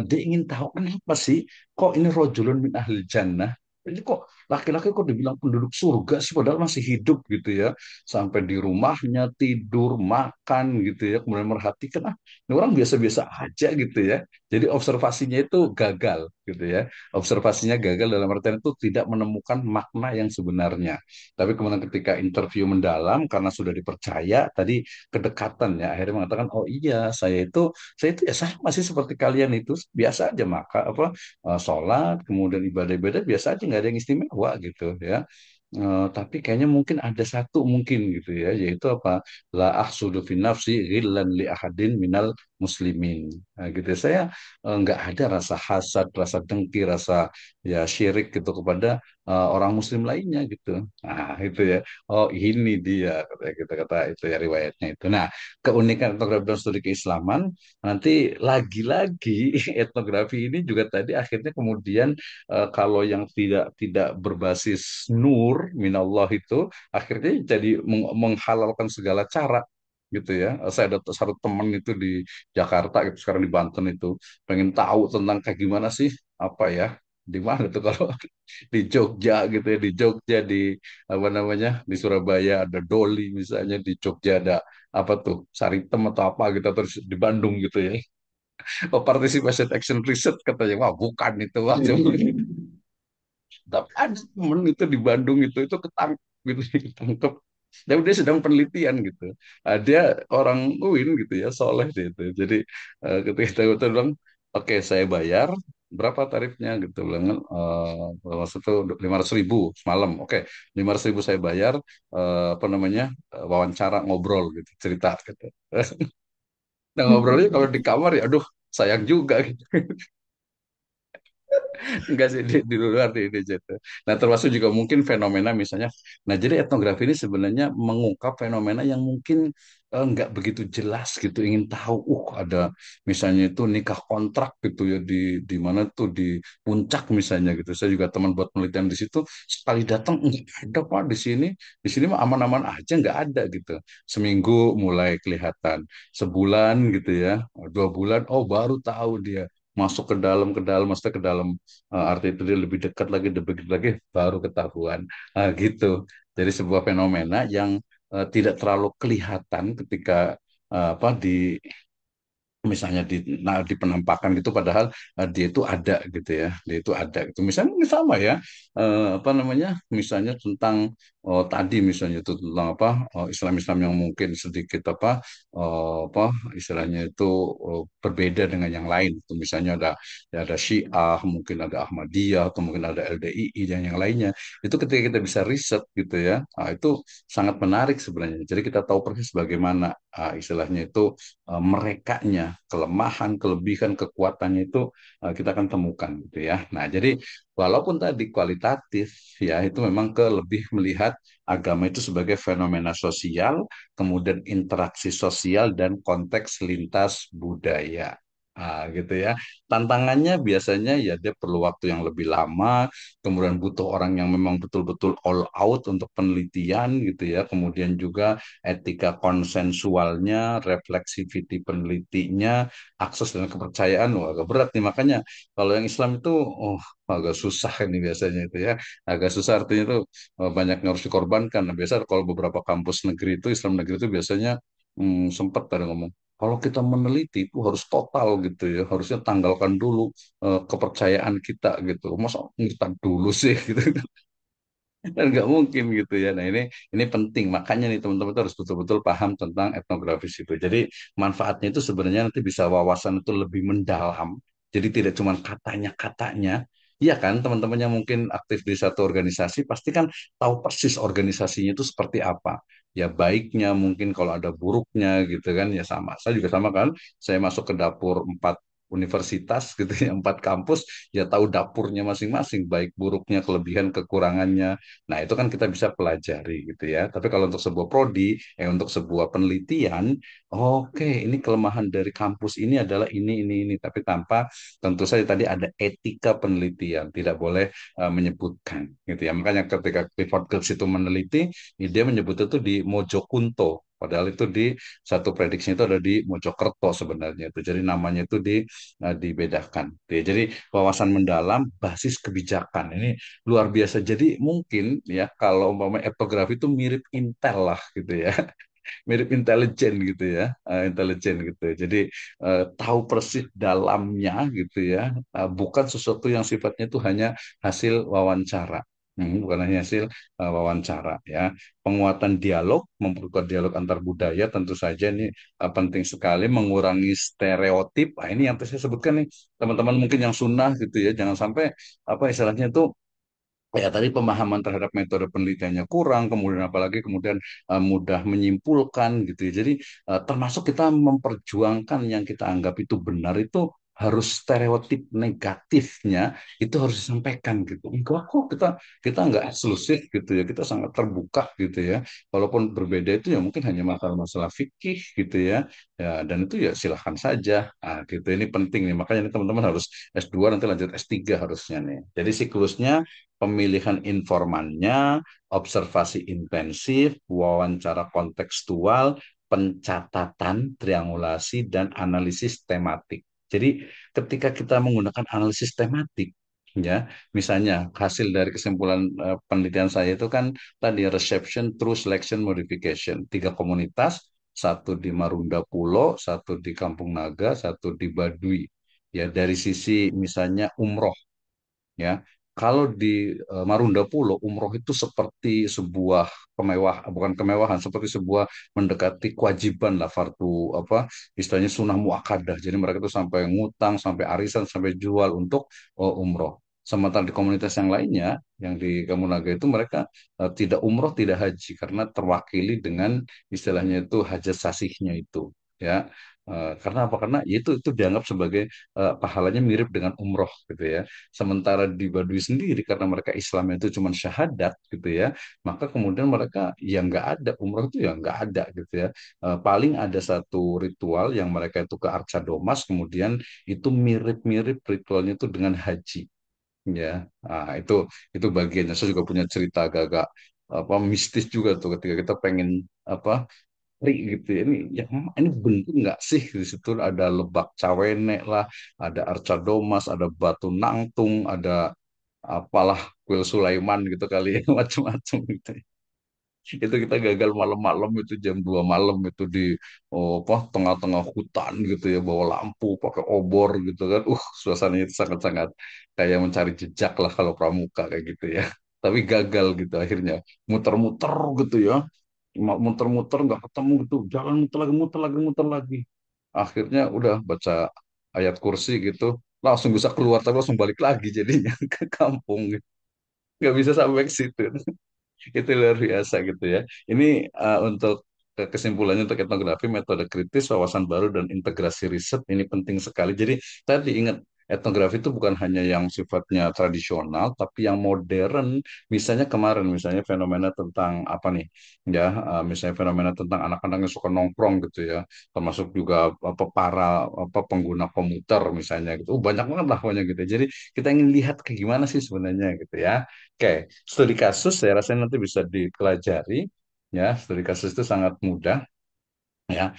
dia ingin tahu kenapa sih kok ini rojulun min ahli jannah ini kok laki-laki kok dibilang penduduk surga sih padahal masih hidup gitu ya, sampai di rumahnya tidur makan gitu ya, kemudian merhatikan ini orang biasa-biasa aja gitu ya. Jadi observasinya itu gagal gitu ya, observasinya gagal dalam artian itu tidak menemukan makna yang sebenarnya. Tapi kemudian ketika interview mendalam karena sudah dipercaya tadi kedekatan ya, akhirnya mengatakan oh iya saya itu ya sama sih seperti kalian itu biasa aja maka apa sholat kemudian ibadah-ibadah biasa aja nggak ada yang istimewa gitu ya. Tapi kayaknya mungkin ada satu mungkin gitu ya, yaitu apa? La ahsudu fi nafsi ghillan li ahadin minal muslimin. Nah, gitu ya. Saya nggak ada rasa hasad, rasa dengki, rasa ya syirik gitu kepada orang muslim lainnya gitu. Nah, itu ya. Oh, ini dia kata itu ya riwayatnya itu. Nah, keunikan etnografi dan studi keislaman nanti lagi-lagi etnografi ini juga tadi akhirnya kemudian kalau yang tidak tidak berbasis nur minallah itu akhirnya jadi menghalalkan segala cara gitu ya. Saya ada satu teman itu di Jakarta gitu sekarang di Banten itu pengen tahu tentang kayak gimana sih apa ya di mana tuh kalau di Jogja gitu ya, di Jogja di apa namanya di Surabaya ada Doli misalnya, di Jogja ada apa tuh Saritem atau apa gitu, terus di Bandung gitu ya, oh, participation action research katanya, wah bukan itu wah tapi ada temen itu di Bandung itu ketangkep gitu ketangkep, dan dia sedang penelitian gitu. Dia orang UIN gitu ya, soleh dia itu. Jadi ketika kita bilang oke saya bayar berapa tarifnya gitu, bilang maksud itu 500.000 semalam, oke 500.000 saya bayar, apa namanya wawancara ngobrol gitu cerita gitu. Nah ngobrolnya kalau di kamar ya aduh sayang juga gitu. Enggak sih di luar di situ. Nah, termasuk juga mungkin fenomena misalnya. Nah, jadi etnografi ini sebenarnya mengungkap fenomena yang mungkin nggak begitu jelas gitu. Ingin tahu, ada misalnya itu nikah kontrak gitu ya di mana tuh di puncak misalnya gitu. Saya juga teman buat penelitian di situ. Sekali datang nggak ada Pak di sini. Di sini mah aman-aman aja nggak ada gitu. Seminggu mulai kelihatan, sebulan gitu ya, 2 bulan, oh baru tahu dia masuk ke dalam, maksudnya ke dalam arti itu dia lebih dekat lagi, baru ketahuan. Gitu. Jadi sebuah fenomena yang tidak terlalu kelihatan ketika apa misalnya di penampakan gitu padahal dia itu ada gitu ya, dia itu ada gitu misalnya mungkin sama ya, apa namanya misalnya tentang tadi misalnya itu tentang apa Islam-Islam yang mungkin sedikit apa istilahnya itu berbeda dengan yang lain itu misalnya ada ya ada Syiah mungkin ada Ahmadiyah atau mungkin ada LDII dan yang lainnya, itu ketika kita bisa riset gitu ya, itu sangat menarik sebenarnya, jadi kita tahu persis bagaimana istilahnya itu merekanya, kelemahan, kelebihan, kekuatannya itu kita akan temukan gitu ya. Nah, jadi walaupun tadi kualitatif ya itu memang ke lebih melihat agama itu sebagai fenomena sosial, kemudian interaksi sosial dan konteks lintas budaya. Gitu ya. Tantangannya biasanya ya dia perlu waktu yang lebih lama, kemudian butuh orang yang memang betul-betul all out untuk penelitian gitu ya. Kemudian juga etika konsensualnya, refleksiviti penelitinya, akses dan kepercayaan, wah, agak berat nih. Makanya kalau yang Islam itu, oh, agak susah ini biasanya itu ya. Agak susah artinya itu banyak yang harus dikorbankan. Nah, biasa kalau beberapa kampus negeri itu, Islam negeri itu biasanya sempat ada ngomong, kalau kita meneliti itu harus total gitu ya, harusnya tanggalkan dulu kepercayaan kita gitu. Masa kita dulu sih gitu. Dan nggak mungkin gitu ya. Nah ini penting. Makanya nih teman-teman tuh harus betul-betul paham tentang etnografis itu. Jadi manfaatnya itu sebenarnya nanti bisa wawasan itu lebih mendalam. Jadi tidak cuma katanya-katanya. Iya kan, teman-teman yang mungkin aktif di satu organisasi pasti kan tahu persis organisasinya itu seperti apa. Ya baiknya mungkin kalau ada buruknya gitu kan ya sama. Saya juga sama kan. Saya masuk ke dapur 4 universitas gitu ya, 4 kampus, ya tahu dapurnya masing-masing, baik buruknya, kelebihan, kekurangannya. Nah, itu kan kita bisa pelajari gitu ya. Tapi kalau untuk sebuah prodi, untuk sebuah penelitian, oke, ini kelemahan dari kampus ini adalah ini. Tapi tanpa tentu saja tadi ada etika penelitian, tidak boleh menyebutkan gitu ya. Makanya ketika Clifford Geertz itu meneliti, dia menyebut itu di Mojokunto. Padahal itu di satu prediksinya itu ada di Mojokerto sebenarnya itu. Jadi namanya itu dibedakan. Jadi wawasan mendalam basis kebijakan ini luar biasa. Jadi mungkin ya kalau umpama etnografi itu mirip Intel lah gitu ya. Mirip intelijen gitu ya, intelijen gitu. Jadi tahu persis dalamnya gitu ya, bukan sesuatu yang sifatnya itu hanya hasil wawancara. Bukan hanya hasil wawancara ya. Penguatan dialog, memperkuat dialog antar budaya tentu saja ini penting sekali, mengurangi stereotip. Nah, ini yang tadi saya sebutkan nih, teman-teman mungkin yang sunnah gitu ya, jangan sampai apa istilahnya itu ya tadi pemahaman terhadap metode penelitiannya kurang, kemudian apalagi kemudian mudah menyimpulkan gitu ya. Jadi termasuk kita memperjuangkan yang kita anggap itu benar itu harus stereotip negatifnya itu harus disampaikan gitu. Enggak kok kita nggak eksklusif gitu ya. Kita sangat terbuka gitu ya. Walaupun berbeda itu ya mungkin hanya masalah-masalah fikih gitu ya. Ya dan itu ya silahkan saja. Ah gitu ini penting nih. Makanya ini teman-teman harus S2 nanti lanjut S3 harusnya nih. Jadi siklusnya pemilihan informannya, observasi intensif, wawancara kontekstual, pencatatan, triangulasi, dan analisis tematik. Jadi ketika kita menggunakan analisis tematik, ya, misalnya hasil dari kesimpulan penelitian saya itu kan tadi reception, through selection, modification, tiga komunitas, satu di Marunda Pulo, satu di Kampung Naga, satu di Baduy. Ya, dari sisi misalnya umroh ya. Kalau di Marunda Pulo, umroh itu seperti sebuah bukan kemewahan, seperti sebuah mendekati kewajiban lah fardu apa istilahnya sunnah muakkadah. Jadi mereka itu sampai ngutang, sampai arisan, sampai jual untuk umroh. Sementara di komunitas yang lainnya, yang di Kamunaga itu mereka tidak umroh, tidak haji karena terwakili dengan istilahnya itu hajat sasihnya itu. Ya, karena apa? Karena itu dianggap sebagai pahalanya mirip dengan umroh gitu ya. Sementara di Baduy sendiri karena mereka Islamnya itu cuma syahadat gitu ya, maka kemudian mereka yang nggak ada umroh itu ya nggak ada gitu ya. Paling ada satu ritual yang mereka itu ke Arca Domas, kemudian itu mirip-mirip ritualnya itu dengan haji ya. Nah, itu bagiannya. Saya juga punya cerita agak-agak apa mistis juga tuh ketika kita pengen apa gitu ya. Ini bener nggak sih di situ ada Lebak Cawene lah, ada Arca Domas, ada Batu Nangtung, ada apalah Kuil Sulaiman gitu kali ya macam-macam gitu. Itu kita gagal malam-malam itu jam 2 malam itu di apa tengah-tengah hutan gitu ya bawa lampu pakai obor gitu kan. Suasananya itu sangat-sangat kayak mencari jejak lah kalau pramuka kayak gitu ya. Tapi gagal gitu akhirnya muter-muter gitu ya muter-muter nggak ketemu gitu jalan muter lagi muter lagi akhirnya udah baca ayat kursi gitu langsung bisa keluar tapi langsung balik lagi jadinya ke kampung nggak bisa sampai ke situ itu luar biasa gitu ya ini untuk kesimpulannya untuk etnografi metode kritis wawasan baru dan integrasi riset ini penting sekali jadi tadi ingat etnografi itu bukan hanya yang sifatnya tradisional tapi yang modern misalnya kemarin misalnya fenomena tentang apa nih ya misalnya fenomena tentang anak-anak yang suka nongkrong gitu ya termasuk juga apa para apa pengguna komuter misalnya gitu banyak banget lah pokoknya gitu jadi kita ingin lihat kayak gimana sih sebenarnya gitu ya. Oke, studi kasus saya rasa nanti bisa dipelajari ya. Studi kasus itu sangat mudah ya.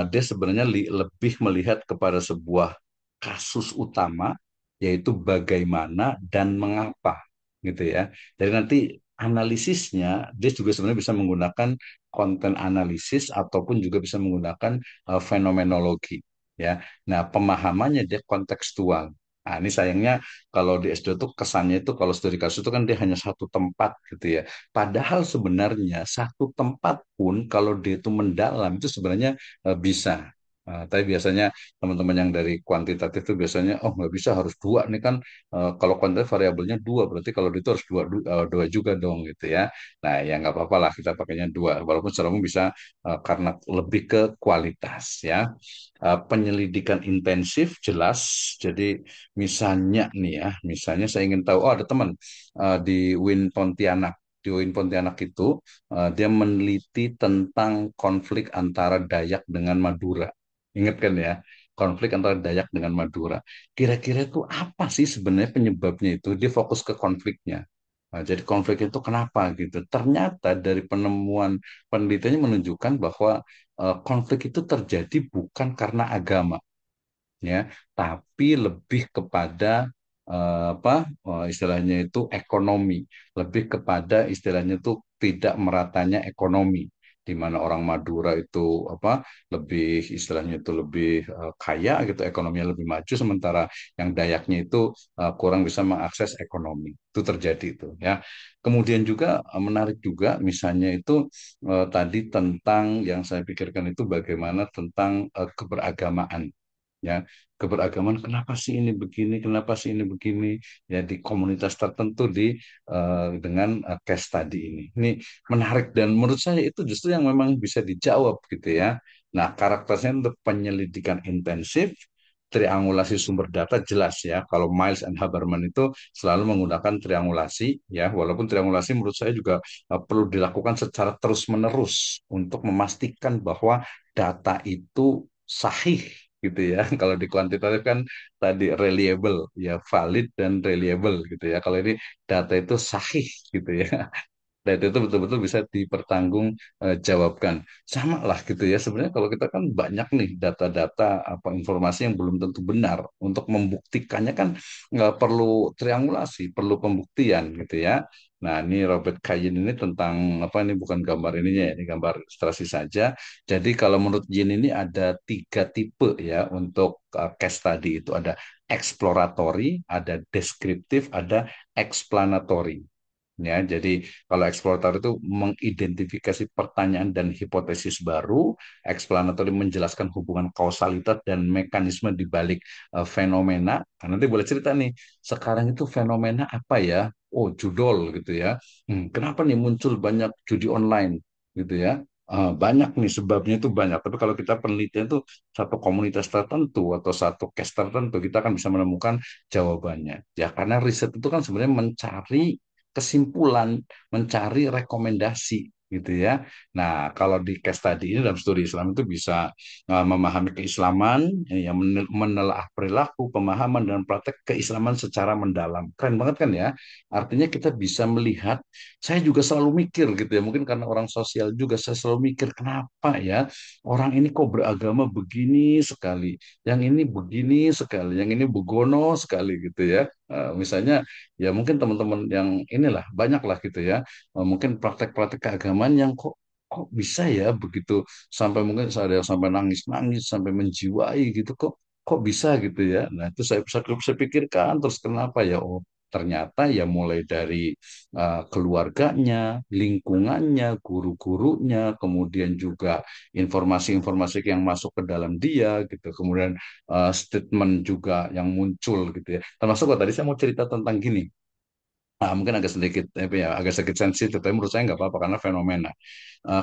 Dia sebenarnya lebih melihat kepada sebuah kasus utama yaitu bagaimana dan mengapa gitu ya. Jadi nanti analisisnya dia juga sebenarnya bisa menggunakan konten analisis ataupun juga bisa menggunakan fenomenologi ya. Nah, pemahamannya dia kontekstual. Nah, ini sayangnya kalau di S2 itu kesannya itu kalau studi kasus itu kan dia hanya satu tempat gitu ya. Padahal sebenarnya satu tempat pun kalau dia itu mendalam itu sebenarnya bisa. Tapi biasanya teman-teman yang dari kuantitatif itu biasanya oh nggak bisa harus dua nih kan kalau kuantitatif variabelnya dua berarti kalau itu harus dua juga dong gitu ya. Nah ya nggak apa-apa lah kita pakainya dua walaupun secara umum bisa karena lebih ke kualitas ya. Penyelidikan intensif jelas. Jadi misalnya nih ya, misalnya saya ingin tahu, oh ada teman di UIN Pontianak. Di UIN Pontianak itu dia meneliti tentang konflik antara Dayak dengan Madura. Ingat kan ya, konflik antara Dayak dengan Madura. Kira-kira itu apa sih sebenarnya penyebabnya itu? Dia fokus ke konfliknya. Nah, jadi konflik itu kenapa gitu? Ternyata dari penemuan penelitiannya menunjukkan bahwa konflik itu terjadi bukan karena agama, ya, tapi lebih kepada apa istilahnya itu ekonomi, lebih kepada istilahnya itu tidak meratanya ekonomi, di mana orang Madura itu apa lebih istilahnya itu lebih kaya gitu, ekonominya lebih maju, sementara yang Dayaknya itu kurang bisa mengakses ekonomi. Itu terjadi itu, ya. Kemudian juga menarik juga misalnya itu tadi tentang yang saya pikirkan itu bagaimana tentang keberagamaan, ya, keberagaman, kenapa sih ini begini, kenapa sih ini begini, ya, di komunitas tertentu dengan case tadi ini menarik, dan menurut saya itu justru yang memang bisa dijawab gitu, ya. Nah, karakternya untuk penyelidikan intensif, triangulasi sumber data jelas, ya. Kalau Miles and Haberman itu selalu menggunakan triangulasi, ya, walaupun triangulasi menurut saya juga perlu dilakukan secara terus-menerus untuk memastikan bahwa data itu sahih gitu, ya. Kalau di kuantitatif kan tadi reliable, ya, valid dan reliable gitu, ya. Kalau ini data itu sahih gitu, ya. Dan itu betul-betul bisa dipertanggung jawabkan. Sama lah gitu, ya. Sebenarnya kalau kita kan banyak nih data-data apa informasi yang belum tentu benar. Untuk membuktikannya kan nggak perlu triangulasi, perlu pembuktian gitu, ya. Nah, ini Robert Kayin ini tentang apa, ini bukan gambar ininya ya, ini gambar ilustrasi saja. Jadi kalau menurut Yin ini ada tiga tipe, ya, untuk case study itu ada exploratory, ada deskriptif, ada explanatory. Ya, jadi kalau eksplorator itu mengidentifikasi pertanyaan dan hipotesis baru, explanatory menjelaskan hubungan kausalitas dan mekanisme di balik fenomena. Nah, nanti boleh cerita nih, sekarang itu fenomena apa ya? Oh, judul gitu, ya. Kenapa nih muncul banyak judi online gitu, ya? Banyak nih sebabnya itu banyak. Tapi kalau kita penelitian tuh satu komunitas tertentu atau satu case tertentu, kita akan bisa menemukan jawabannya. Ya, karena riset itu kan sebenarnya mencari kesimpulan, mencari rekomendasi gitu, ya. Nah, kalau di case tadi ini dalam studi Islam itu bisa memahami keislaman, yang menelaah perilaku, pemahaman dan praktek keislaman secara mendalam. Keren banget kan, ya? Artinya kita bisa melihat, saya juga selalu mikir gitu, ya. Mungkin karena orang sosial juga saya selalu mikir, kenapa ya orang ini kok beragama begini sekali, yang ini begini sekali, yang ini begono sekali gitu, ya. Misalnya, ya, mungkin teman-teman yang inilah banyak lah gitu, ya. Mungkin praktek-praktek keagamaan yang kok bisa ya begitu, sampai mungkin ada yang sampai nangis-nangis, sampai menjiwai gitu, kok bisa gitu, ya. Nah, itu saya pikirkan terus, kenapa ya? Oh, ternyata ya mulai dari keluarganya, lingkungannya, guru-gurunya, kemudian juga informasi-informasi yang masuk ke dalam dia gitu, kemudian statement juga yang muncul gitu, ya. Termasuk tadi saya mau cerita tentang gini. Mungkin agak sedikit apa ya, agak sedikit sensitif, tapi menurut saya nggak apa-apa karena fenomena.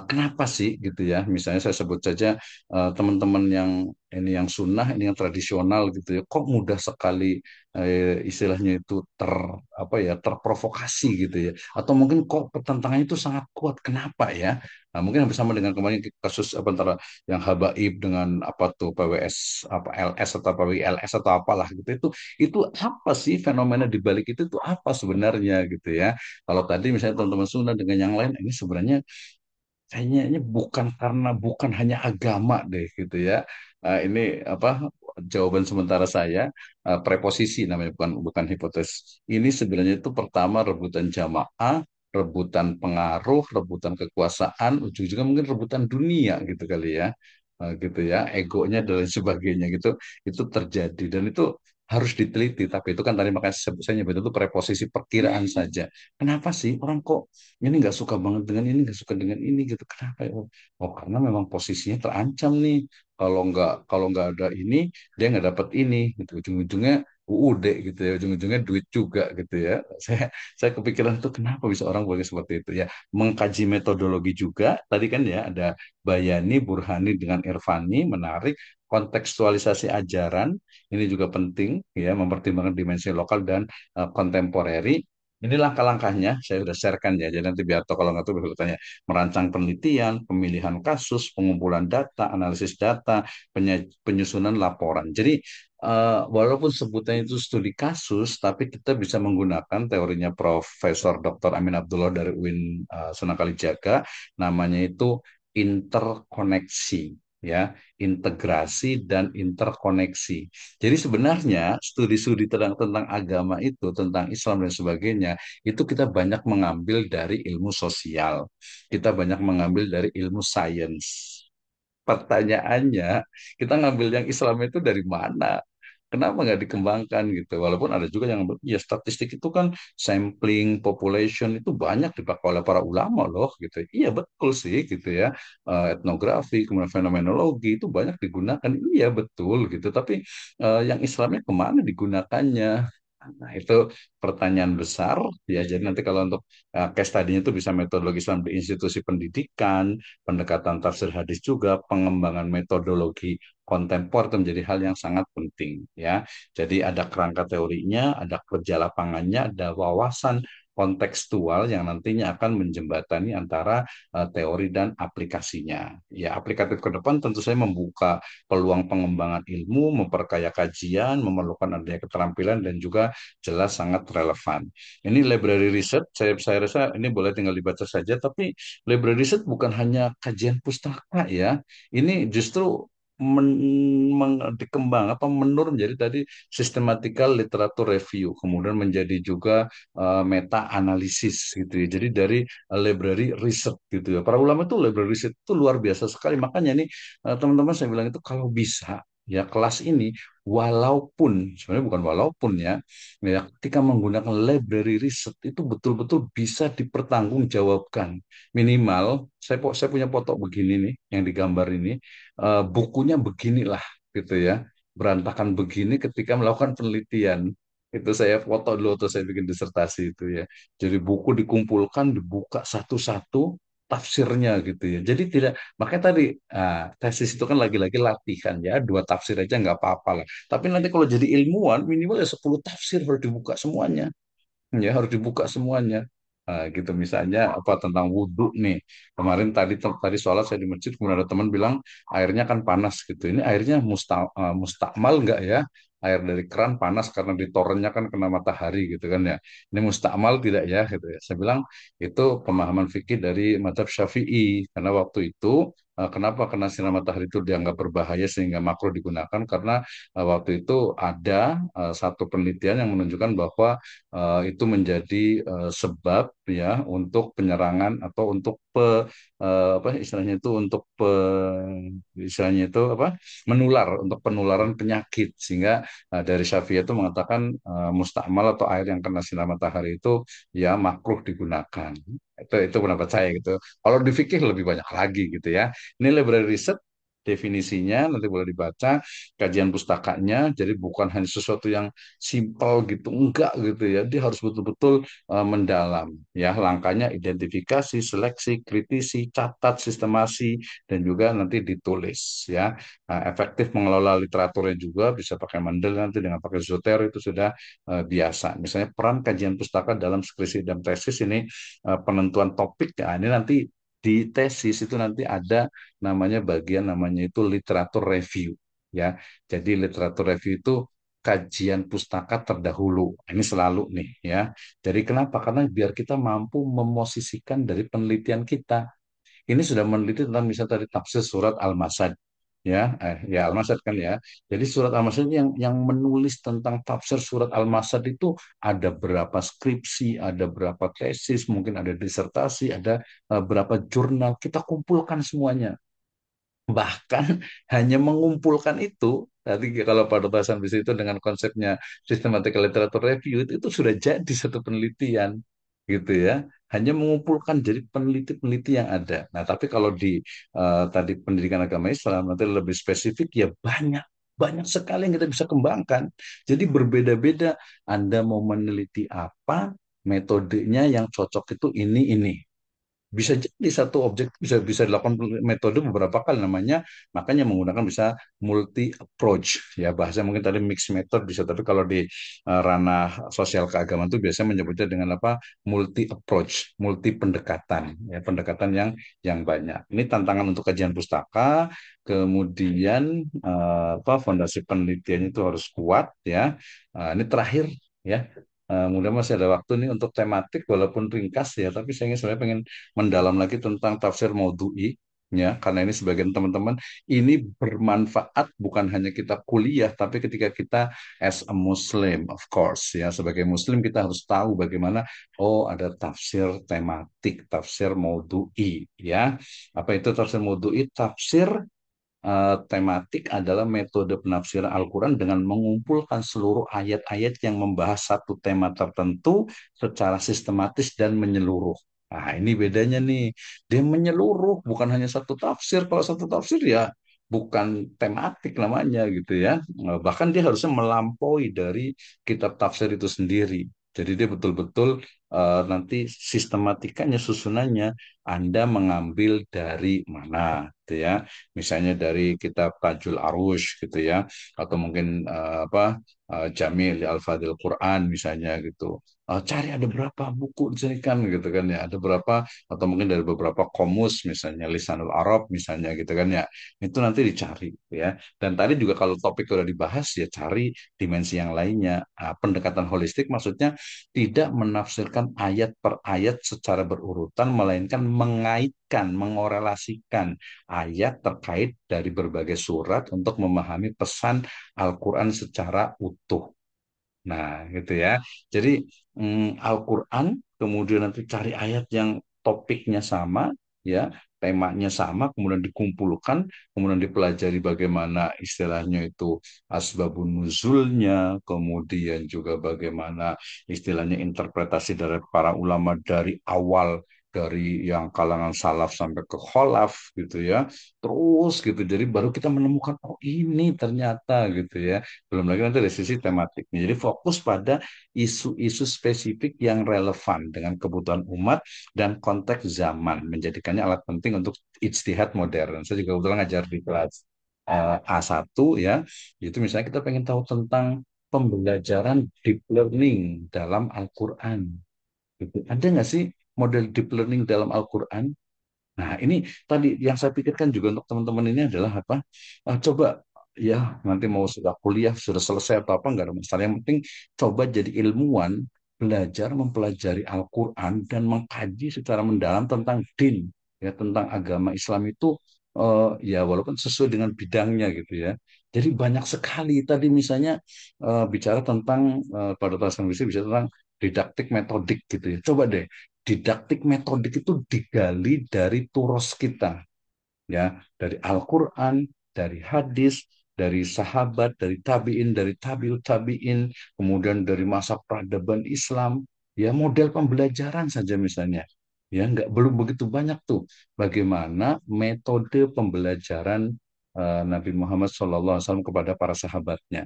Kenapa sih gitu, ya? Misalnya saya sebut saja teman-teman yang ini yang sunnah, ini yang tradisional gitu, ya. Kok mudah sekali istilahnya itu apa ya, terprovokasi gitu, ya. Atau mungkin kok pertentangannya itu sangat kuat. Kenapa ya? Nah, mungkin hampir sama dengan kemarin kasus apa antara yang Habaib dengan apa tuh PWS, apa LS atau PWLS atau apalah gitu, itu apa sih fenomena di balik itu apa sebenarnya gitu, ya. Kalau tadi misalnya teman-teman Sunda dengan yang lain, ini sebenarnya kayaknya ini bukan hanya agama deh gitu, ya. Ini apa jawaban sementara saya, preposisi namanya, bukan bukan hipotesis. Ini sebenarnya itu pertama rebutan jamaah, rebutan pengaruh, rebutan kekuasaan, ujung-ujungnya mungkin rebutan dunia gitu kali, ya. Gitu, ya, egonya dan lain sebagainya gitu, itu terjadi dan itu harus diteliti. Tapi itu kan tadi makanya saya nyebut itu preposisi perkiraan saja. Kenapa sih orang kok ini nggak suka banget dengan ini, nggak suka dengan ini gitu? Kenapa ya? Oh, karena memang posisinya terancam nih. Kalau nggak ada ini, dia nggak dapat ini gitu. Ujung-ujungnya UUD gitu, ya. Ujung-ujungnya duit juga gitu, ya. Saya kepikiran itu kenapa bisa orang boleh seperti itu, ya. Mengkaji metodologi juga tadi kan, ya, ada Bayani, Burhani dengan Irfani, menarik. Kontekstualisasi ajaran ini juga penting, ya, mempertimbangkan dimensi lokal dan kontemporeri. Ini langkah-langkahnya saya sudah sharekan ya. Jadi nanti biar kalau nggak tahu bisa tanya. Merancang penelitian, pemilihan kasus, pengumpulan data, analisis data, penyusunan laporan. Jadi walaupun sebutannya itu studi kasus, tapi kita bisa menggunakan teorinya Profesor Dr. Amin Abdullah dari UIN Sunan Kalijaga, namanya itu interkoneksi, ya, integrasi dan interkoneksi. Jadi sebenarnya studi-studi tentang agama itu, tentang Islam dan sebagainya, itu kita banyak mengambil dari ilmu sosial, kita banyak mengambil dari ilmu sains. Pertanyaannya, kita ngambil yang Islam itu dari mana? Kenapa nggak dikembangkan gitu? Walaupun ada juga yang ya statistik itu kan sampling population itu banyak dipakai oleh para ulama loh gitu. Iya betul sih gitu ya. Etnografi, kemudian fenomenologi itu banyak digunakan. Iya betul gitu. Tapi yang Islamnya kemana digunakannya? Nah, itu pertanyaan besar ya. Jadi nanti kalau untuk case tadinya itu bisa metodologi Islam di institusi pendidikan, pendekatan tafsir hadis juga, pengembangan metodologi kontemporer itu menjadi hal yang sangat penting ya. Jadi ada kerangka teorinya, ada kerja lapangannya, ada wawasan kontekstual yang nantinya akan menjembatani antara teori dan aplikasinya. Ya, aplikatif ke depan tentu saya membuka peluang pengembangan ilmu, memperkaya kajian, memerlukan adanya keterampilan dan juga jelas sangat relevan. Ini library research, saya rasa ini boleh tinggal dibaca saja, tapi library research bukan hanya kajian pustaka ya. Ini justru dikembang apa menurun menjadi tadi systematical literature review, kemudian menjadi juga meta analisis gitu ya. Jadi dari library research gitu ya. Para ulama itu library research itu luar biasa sekali. Makanya nih teman-teman saya bilang itu kalau bisa ya kelas ini walaupun sebenarnya bukan walaupun ya ketika menggunakan library research itu betul-betul bisa dipertanggungjawabkan. Minimal saya punya foto begini nih yang digambar ini, bukunya beginilah gitu ya, berantakan begini ketika melakukan penelitian. Itu saya foto dulu atau saya bikin disertasi itu ya. Jadi buku dikumpulkan, dibuka satu-satu tafsirnya gitu ya. Jadi tidak, makanya tadi tesis itu kan lagi-lagi latihan ya, dua tafsir aja nggak apa-apa lah. Tapi nanti kalau jadi ilmuwan minimal ya 10 tafsir harus dibuka semuanya. Ya harus dibuka semuanya. Gitu misalnya apa tentang wudhu nih. Kemarin tadi sholat saya di masjid kemudian ada teman bilang airnya kan panas gitu. Ini airnya mustakmal nggak ya? Air dari keran panas karena ditorennya kan kena matahari gitu kan ya. Ini mustakmal tidak ya gitu ya. Saya bilang itu pemahaman fikih dari mazhab Syafi'i karena waktu itu kenapa kena sinar matahari itu dianggap berbahaya sehingga makruh digunakan karena waktu itu ada satu penelitian yang menunjukkan bahwa itu menjadi sebab ya untuk penyerangan atau untuk apa istilahnya itu untuk istilahnya itu apa menular untuk penularan penyakit sehingga dari Syafi'i itu mengatakan mustakmal atau air yang kena sinar matahari itu ya makruh digunakan. Itu pendapat saya gitu. Kalau di fikih lebih banyak lagi gitu ya. Ini library research definisinya nanti boleh dibaca kajian pustakanya jadi bukan hanya sesuatu yang simpel gitu enggak gitu ya dia harus betul-betul mendalam ya langkahnya identifikasi seleksi kritisi catat sistemasi dan juga nanti ditulis ya. Efektif mengelola literaturnya juga bisa pakai Mendeley nanti dengan pakai Zotero itu sudah biasa misalnya peran kajian pustaka dalam skripsi dan tesis ini penentuan topik ya ini nanti di tesis itu nanti ada namanya bagian namanya itu literatur review ya. Jadi literatur review itu kajian pustaka terdahulu. Ini selalu nih ya. Jadi kenapa? Karena biar kita mampu memosisikan dari penelitian kita. Ini sudah meneliti tentang misalnya tadi tafsir surat Al-Masad ya Al-Masad kan ya. Jadi surat Al-Masad yang menulis tentang tafsir surat Al-Masad itu ada berapa skripsi, ada berapa tesis, mungkin ada disertasi, ada berapa jurnal. Kita kumpulkan semuanya. Bahkan hanya mengumpulkan itu, tadi kalau pada bahasan bisa itu dengan konsepnya systematic literature review itu sudah jadi satu penelitian gitu ya. Hanya mengumpulkan jadi peneliti-peneliti yang ada. Nah, tapi kalau di tadi pendidikan agama Islam nanti lebih spesifik ya banyak banyak sekali yang kita bisa kembangkan. Jadi berbeda-beda. Anda mau meneliti apa, metodenya yang cocok itu ini. Bisa jadi satu objek bisa bisa dilakukan metode beberapa kali namanya, makanya menggunakan bisa multi approach ya, bahasa mungkin tadi mix method bisa, tapi kalau di ranah sosial keagamaan itu biasanya menyebutnya dengan apa, multi approach, multi pendekatan ya, pendekatan yang banyak. Ini tantangan untuk kajian pustaka. Kemudian apa, fondasi penelitiannya itu harus kuat ya. Ini terakhir ya. Mudah masih ada waktu nih untuk tematik walaupun ringkas ya, tapi saya sebenarnya pengen mendalam lagi tentang tafsir maudhu'i ya, karena ini sebagian teman-teman ini bermanfaat bukan hanya kita kuliah, tapi ketika kita as a Muslim, of course ya, sebagai Muslim kita harus tahu bagaimana, oh ada tafsir tematik, tafsir maudhu'i ya. Apa itu tafsir maudhu'i? Tafsir tematik adalah metode penafsiran Al-Quran dengan mengumpulkan seluruh ayat-ayat yang membahas satu tema tertentu secara sistematis dan menyeluruh. Nah, ini bedanya nih. Dia menyeluruh, bukan hanya satu tafsir. Kalau satu tafsir ya bukan tematik namanya gitu ya. Bahkan dia harusnya melampaui dari kitab tafsir itu sendiri. Jadi dia betul-betul nanti sistematikanya, susunannya Anda mengambil dari mana, gitu ya. Misalnya dari kitab Tajul Arush gitu ya, atau mungkin apa, Jami' li Al-Fadil Quran misalnya gitu. Cari ada berapa buku di sini kan gitu kan ya, ada berapa, atau mungkin dari beberapa komus misalnya Lisanul Arab misalnya gitu kan ya. Itu nanti dicari gitu ya. Dan tadi juga kalau topik udah dibahas ya cari dimensi yang lainnya. Pendekatan holistik maksudnya tidak menafsirkan ayat per ayat secara berurutan, melainkan mengaitkan, mengorelasikan ayat terkait dari berbagai surat untuk memahami pesan Al-Quran secara utuh. Nah, gitu ya. Jadi Al-Quran, kemudian nanti cari ayat yang topiknya sama, ya, temanya sama, kemudian dikumpulkan, kemudian dipelajari bagaimana istilahnya itu asbabun nuzulnya, kemudian juga bagaimana istilahnya interpretasi dari para ulama dari awal, dari yang kalangan salaf sampai ke kholaf gitu ya, terus gitu, jadi baru kita menemukan oh ini ternyata gitu ya. Belum lagi nanti dari sisi tematiknya. Jadi fokus pada isu-isu spesifik yang relevan dengan kebutuhan umat dan konteks zaman, menjadikannya alat penting untuk ijtihad modern. Saya juga kebetulan ngajar di kelas A1 ya. Itu misalnya kita pengen tahu tentang pembelajaran deep learning dalam Al-Quran. Gitu. Ada nggak sih model deep learning dalam Al-Quran? Nah, ini tadi yang saya pikirkan juga untuk teman-teman ini adalah apa? Coba ya, nanti mau sudah kuliah, sudah selesai atau apa, nggak ada masalah. Yang penting coba jadi ilmuwan, belajar mempelajari Al-Quran dan mengkaji secara mendalam tentang din, ya, tentang agama Islam itu, ya walaupun sesuai dengan bidangnya gitu ya. Jadi banyak sekali tadi misalnya bicara tentang pada tahapan bisa tentang didaktik metodik gitu ya. Coba deh didaktik metodik itu digali dari turos kita ya, dari Al-Quran, dari hadis, dari sahabat, dari tabiin, dari tabiut tabiin, kemudian dari masa peradaban Islam, ya model pembelajaran saja misalnya, ya nggak belum begitu banyak tuh bagaimana metode pembelajaran Nabi Muhammad SAW kepada para sahabatnya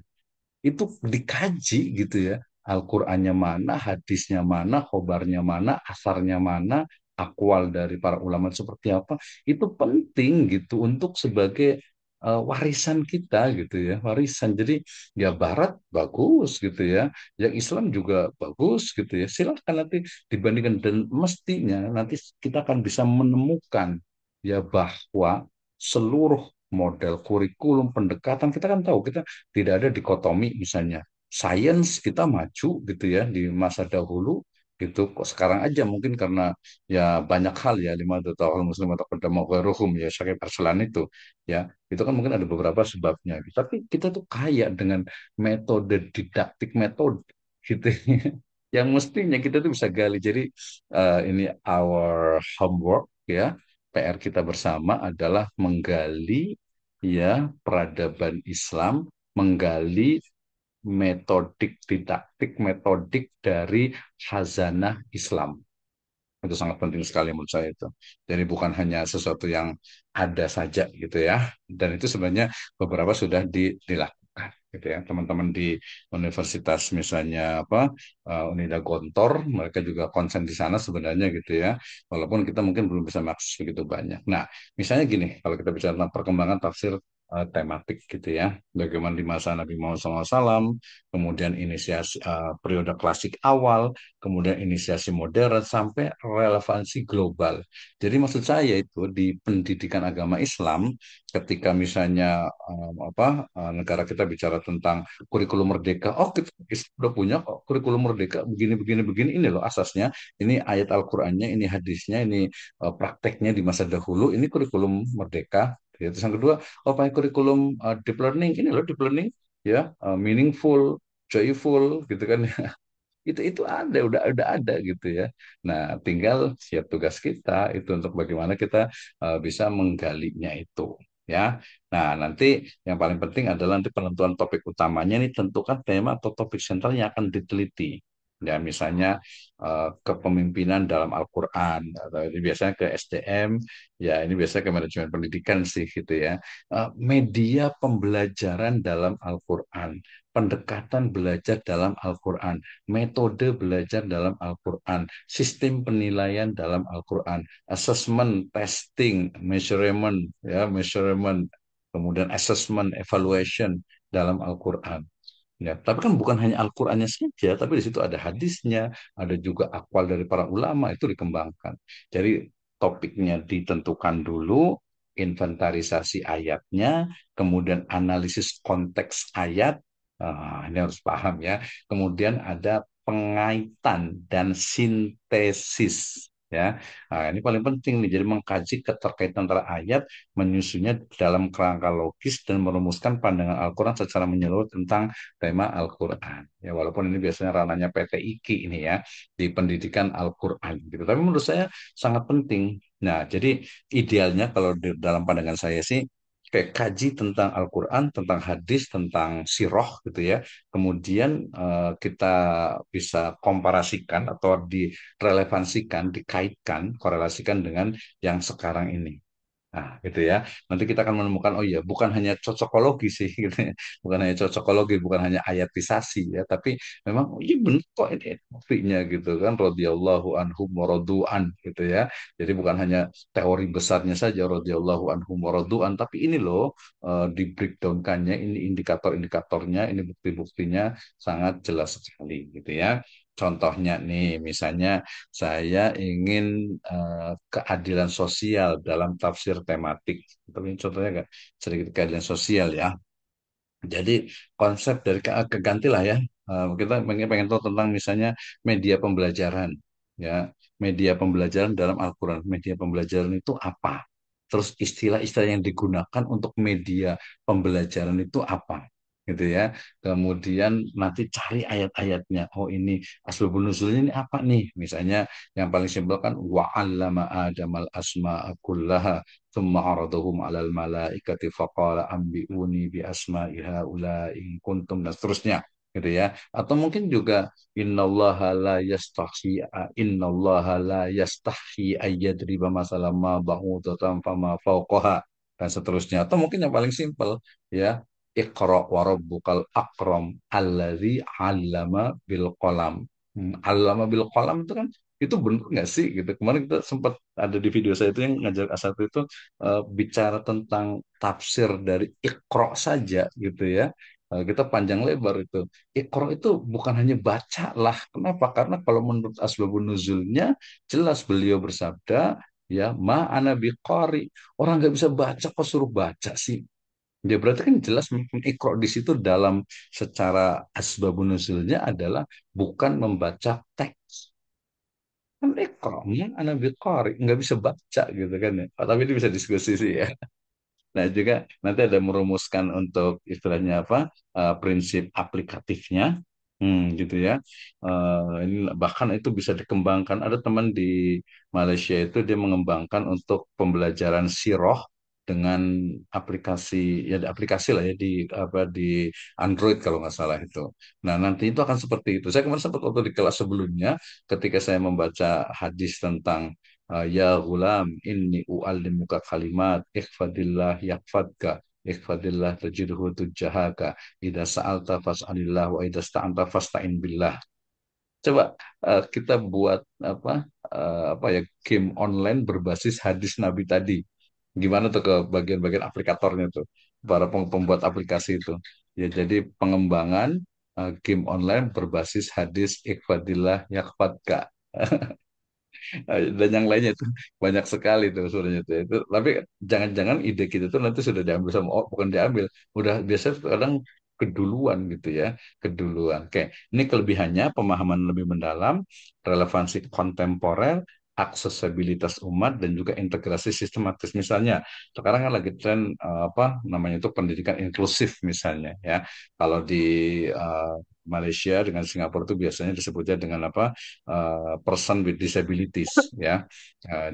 itu dikaji gitu ya. Al-Qur'annya mana, hadisnya mana, khobarnya mana, asarnya mana, akwal dari para ulama seperti apa, itu penting gitu untuk sebagai warisan kita gitu ya, warisan. Jadi ya Barat bagus gitu ya, yang Islam juga bagus gitu ya. Silakan nanti dibandingkan dan mestinya nanti kita akan bisa menemukan ya bahwa seluruh model kurikulum pendekatan kita kan tahu kita tidak ada dikotomi misalnya. Sains kita maju gitu ya di masa dahulu gitu. Kok sekarang aja mungkin karena ya banyak hal ya, lima tahun muslim atau kedama ghairuhum ya, Syakib Arslan itu kan mungkin ada beberapa sebabnya. Tapi kita tuh kaya dengan metode didaktik metode gitu yang mestinya kita tuh bisa gali. Jadi ini our homework ya. PR kita bersama adalah menggali ya peradaban Islam, menggali metodik didaktik metodik dari khazanah Islam. Itu sangat penting sekali menurut saya itu. Jadi bukan hanya sesuatu yang ada saja gitu ya. Dan itu sebenarnya beberapa sudah dilakukan. gitu ya. Teman-teman di universitas misalnya apa Unida Gontor, mereka juga konsen di sana sebenarnya gitu ya. Walaupun kita mungkin belum bisa mengakses begitu banyak. Nah, misalnya gini, kalau kita bicara tentang perkembangan tafsir tematik gitu ya, bagaimana di masa Nabi Muhammad SAW, kemudian inisiasi periode klasik awal, kemudian inisiasi modern sampai relevansi global. Jadi maksud saya itu di pendidikan agama Islam, ketika misalnya negara kita bicara tentang kurikulum merdeka, oh kita udah punya kok kurikulum merdeka begini begini begini, ini loh asasnya, ini ayat Al-Qur'annya, ini hadisnya, ini prakteknya di masa dahulu, ini kurikulum merdeka. Ya, terus yang kedua, oh pakai kurikulum deep learning, ini loh deep learning ya, meaningful, joyful gitu kan. Itu ada, udah ada gitu ya. Nah, tinggal siap tugas kita itu untuk bagaimana kita bisa menggalinya itu ya. Nah, nanti yang paling penting adalah nanti penentuan topik utamanya, ini tentukan tema atau topik sentral yang akan diteliti. Ya, misalnya kepemimpinan dalam Al-Qur'an, atau ini biasanya ke SDM, ya ini biasanya ke manajemen pendidikan sih gitu ya. Media pembelajaran dalam Al-Qur'an, pendekatan belajar dalam Al-Qur'an, metode belajar dalam Al-Quran, sistem penilaian dalam Al-Quran, assessment, testing, measurement, ya, measurement, kemudian assessment, evaluation dalam Al-Quran. Ya, tapi kan bukan hanya Al-Qur'annya saja, tapi di situ ada hadisnya, ada juga akwal dari para ulama, itu dikembangkan. Jadi topiknya ditentukan dulu, inventarisasi ayatnya, kemudian analisis konteks ayat, ini harus paham ya. Kemudian ada pengaitan dan sintesis. Ya, nah, ini paling penting nih. Jadi mengkaji keterkaitan antara ayat, menyusunnya dalam kerangka logis dan merumuskan pandangan Al-Quran secara menyeluruh tentang tema Al-Quran. Ya, walaupun ini biasanya ranahnya PT IKI ini ya, di pendidikan Al-Quran gitu. Tapi menurut saya sangat penting. Nah, jadi idealnya kalau dalam pandangan saya sih, kayak kaji tentang Al-Quran, tentang hadis, tentang siroh gitu ya. Kemudian kita bisa komparasikan atau direlevansikan, dikaitkan, korelasikan dengan yang sekarang ini. Nah, gitu ya. Nanti kita akan menemukan, oh iya, bukan hanya cocokologi sih, gitu ya. Bukan hanya cocokologi, bukan hanya ayatisasi ya, tapi memang, oh iya benar kok ini buktinya gitu kan, radhiyallahu anhum wa radu'an gitu ya. Jadi bukan hanya teori besarnya saja, radhiyallahu anhum wa radu'an, tapi ini loh di breakdown-kannya, ini indikator-indikatornya, ini bukti-buktinya sangat jelas sekali gitu ya. Contohnya nih, misalnya saya ingin keadilan sosial dalam tafsir tematik. Tapi ini contohnya nggak sedikit keadilan sosial ya. Jadi konsep dari kegantilah ya. Kita pengen tahu tentang misalnya media pembelajaran. Ya, media pembelajaran dalam Al-Quran. Media pembelajaran itu apa? Terus istilah-istilah yang digunakan untuk media pembelajaran itu apa? Gitu ya. Kemudian nanti cari ayat-ayatnya. Oh ini asbabun nuzulnya ini apa nih? Misalnya yang paling simpel kan wa'allama adamal asma'a kullaha ثم عرضهم على الملائكة فقال أنبئوني بأسماء هؤلاء إن كنتم dan seterusnya gitu ya. Atau mungkin juga innallaha la yastahyi ayyadriba masalam ma ba'udatan fama fawqaha dan seterusnya. Atau mungkin yang paling simpel ya, Iqra wa rabbukal akram alladzi 'allama bil qalam. 'Allama bil qalam itu kan, itu benar nggak sih gitu. Kemarin kita sempat ada di video saya itu yang ngajar asal itu bicara tentang tafsir dari Iqra saja gitu ya. Kita panjang lebar itu. Iqra itu bukan hanya baca lah. Kenapa? Karena kalau menurut asbabun nuzulnya jelas beliau bersabda ya ma ana biqari. Orang nggak bisa baca kok suruh baca sih. Ya berarti kan jelas Iqra di situ dalam secara asbabun nuzulnya adalah bukan membaca teks, kan Iqra anak biqari nggak bisa baca gitu kan ya. Oh, tapi itu bisa diskusi sih ya. Nah juga nanti ada merumuskan untuk istilahnya apa, prinsip aplikatifnya. Gitu ya. Ini bahkan itu bisa dikembangkan. Ada teman di Malaysia itu dia mengembangkan untuk pembelajaran siroh dengan aplikasi, ya ada aplikasi lah ya di apa di Android kalau nggak salah itu. Nah nanti itu akan seperti itu. Saya kemarin sempat waktu di kelas sebelumnya, ketika saya membaca hadis tentang ya gulam inni u'allimuka kalimat ihfadillah yakfadka. Ikhfadillah tajidhu tujahaka. Idza sa'alta fas'alillah wa idza sta'anta fasta'in billah. Coba kita buat apa ya, game online berbasis hadis Nabi tadi. Gimana tuh ke bagian-bagian aplikatornya tuh, para pembuat aplikasi itu. Ya jadi pengembangan game online berbasis hadis Ikhfadillah Yakfadka. Dan yang lainnya itu banyak sekali tuh sebenarnya tuh. Itu, tapi jangan-jangan ide kita tuh nanti sudah diambil sama oh, bukan diambil, udah biasa kadang keduluan gitu ya, keduluan. Oke, ini kelebihannya pemahaman lebih mendalam, relevansi kontemporer, aksesibilitas umat dan juga integrasi sistematis. Misalnya, sekarang kan lagi tren apa namanya itu pendidikan inklusif misalnya ya. Kalau di eh, Malaysia dengan Singapura itu biasanya disebutnya dengan apa? Person with disabilities ya.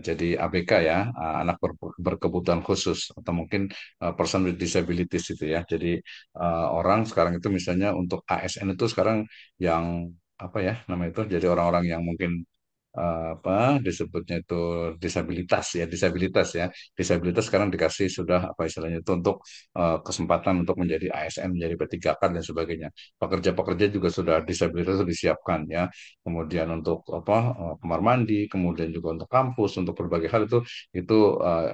Jadi ABK ya, anak berkebutuhan khusus atau mungkin person with disabilities itu ya. Jadi orang sekarang itu misalnya untuk ASN itu sekarang yang apa ya namanya itu, jadi orang-orang yang mungkin apa disebutnya itu disabilitas sekarang dikasih sudah apa istilahnya itu untuk kesempatan untuk menjadi ASN, menjadi P3K dan sebagainya. Pekerja-pekerja juga sudah disabilitas sudah disiapkan ya, kemudian untuk apa kamar mandi, kemudian juga untuk kampus, untuk berbagai hal itu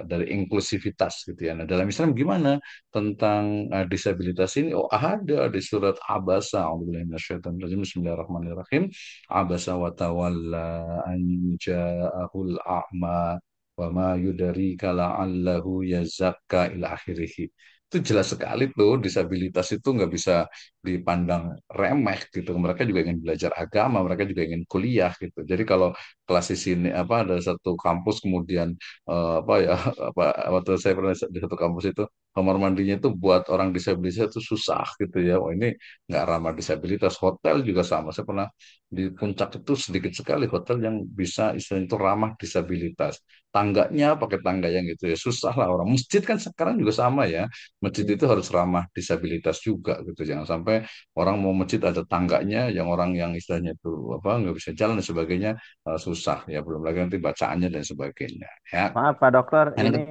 dari inklusivitas gitu ya. Nah dalam Islam gimana tentang disabilitas ini? Oh ada di surat Abasa, Bismillahirrahmanirrahim. Abasa wa tawalla an ja'ahul a'ma wa ma yudrika la'allahu yazakka ila akhirih. Itu jelas sekali tuh disabilitas itu nggak bisa dipandang remeh gitu. Mereka juga ingin belajar agama, mereka juga ingin kuliah gitu. Jadi kalau kelas di sini apa ada satu kampus kemudian apa ya apa waktu saya pernah di satu kampus itu kamar mandinya itu buat orang disabilitas itu susah gitu ya. Oh ini nggak ramah disabilitas. Hotel juga sama. Saya pernah di puncak itu sedikit sekali hotel yang bisa istilahnya itu ramah disabilitas. Tangganya pakai tangga yang gitu ya susah lah orang. Masjid kan sekarang juga sama ya. Masjid itu harus ramah disabilitas juga gitu. Jangan sampai orang mau masjid ada tangganya, yang orang yang istilahnya itu apa nggak bisa jalan dan sebagainya susah ya. Belum lagi nanti bacaannya dan sebagainya. Ya, Maaf Pak Dokter, ini ini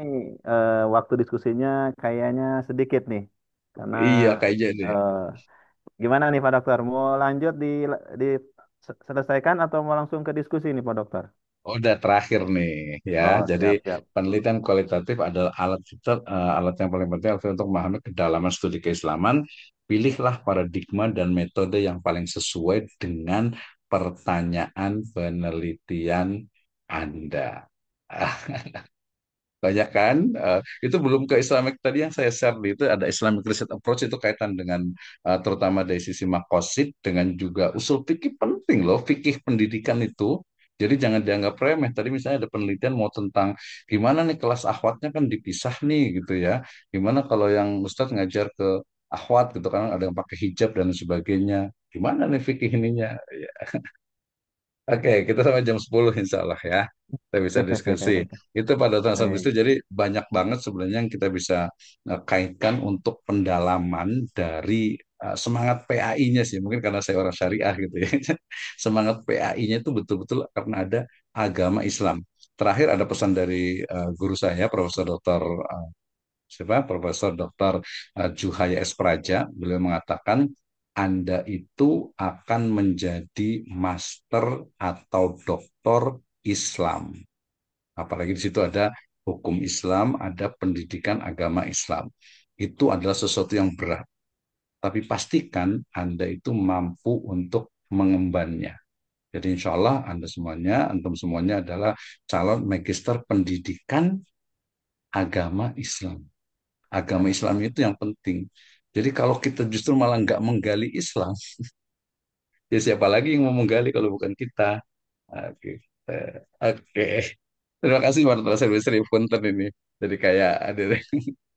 waktu diskusinya kayaknya sedikit nih. Karena iya kayaknya ini. eh, gimana nih Pak Dokter? Mau lanjut di selesaikan atau mau langsung ke diskusi nih Pak Dokter? Udah terakhir nih ya. Oh, Jadi siap, siap. penelitian kualitatif adalah alat yang paling penting untuk memahami kedalaman studi keislaman. Pilihlah paradigma dan metode yang paling sesuai dengan pertanyaan penelitian Anda. Banyak kan? Itu belum ke Islamic tadi yang saya share di itu ada Islamic Research Approach itu kaitan dengan terutama dari sisi makosid dengan juga usul fikih penting loh, fikih pendidikan itu. Jadi jangan dianggap remeh. Tadi misalnya ada penelitian mau tentang gimana nih kelas akhwatnya kan dipisah nih gitu ya. Gimana kalau yang Ustadz ngajar ke akhwat gitu kan ada yang pakai hijab dan sebagainya. Gimana nih fikih ininya? Oke, kita sampai jam 10 insya Allah ya. Kita bisa diskusi. Itu pada tahun itu Baik. jadi banyak banget sebenarnya yang kita bisa kaitkan untuk pendalaman dari semangat PAI-nya sih. Mungkin karena saya orang syariah gitu ya. Semangat PAI-nya itu betul-betul karena ada agama Islam. Terakhir ada pesan dari guru saya, Profesor Dr. siapa? Profesor Dr. Juhaya S. Praja. Beliau mengatakan anda itu akan menjadi master atau doktor Islam. Apalagi di situ ada hukum Islam, ada pendidikan agama Islam. Itu adalah sesuatu yang berat. Tapi pastikan Anda itu mampu untuk mengembannya. Jadi insya Allah Anda semuanya, antum semuanya adalah calon magister pendidikan agama Islam. Agama Islam itu yang penting. Jadi kalau kita justru malah nggak menggali Islam, ya siapa lagi yang mau menggali kalau bukan kita? Oke. Oke. Terima kasih Marta Service Punten ini. Jadi kayak ada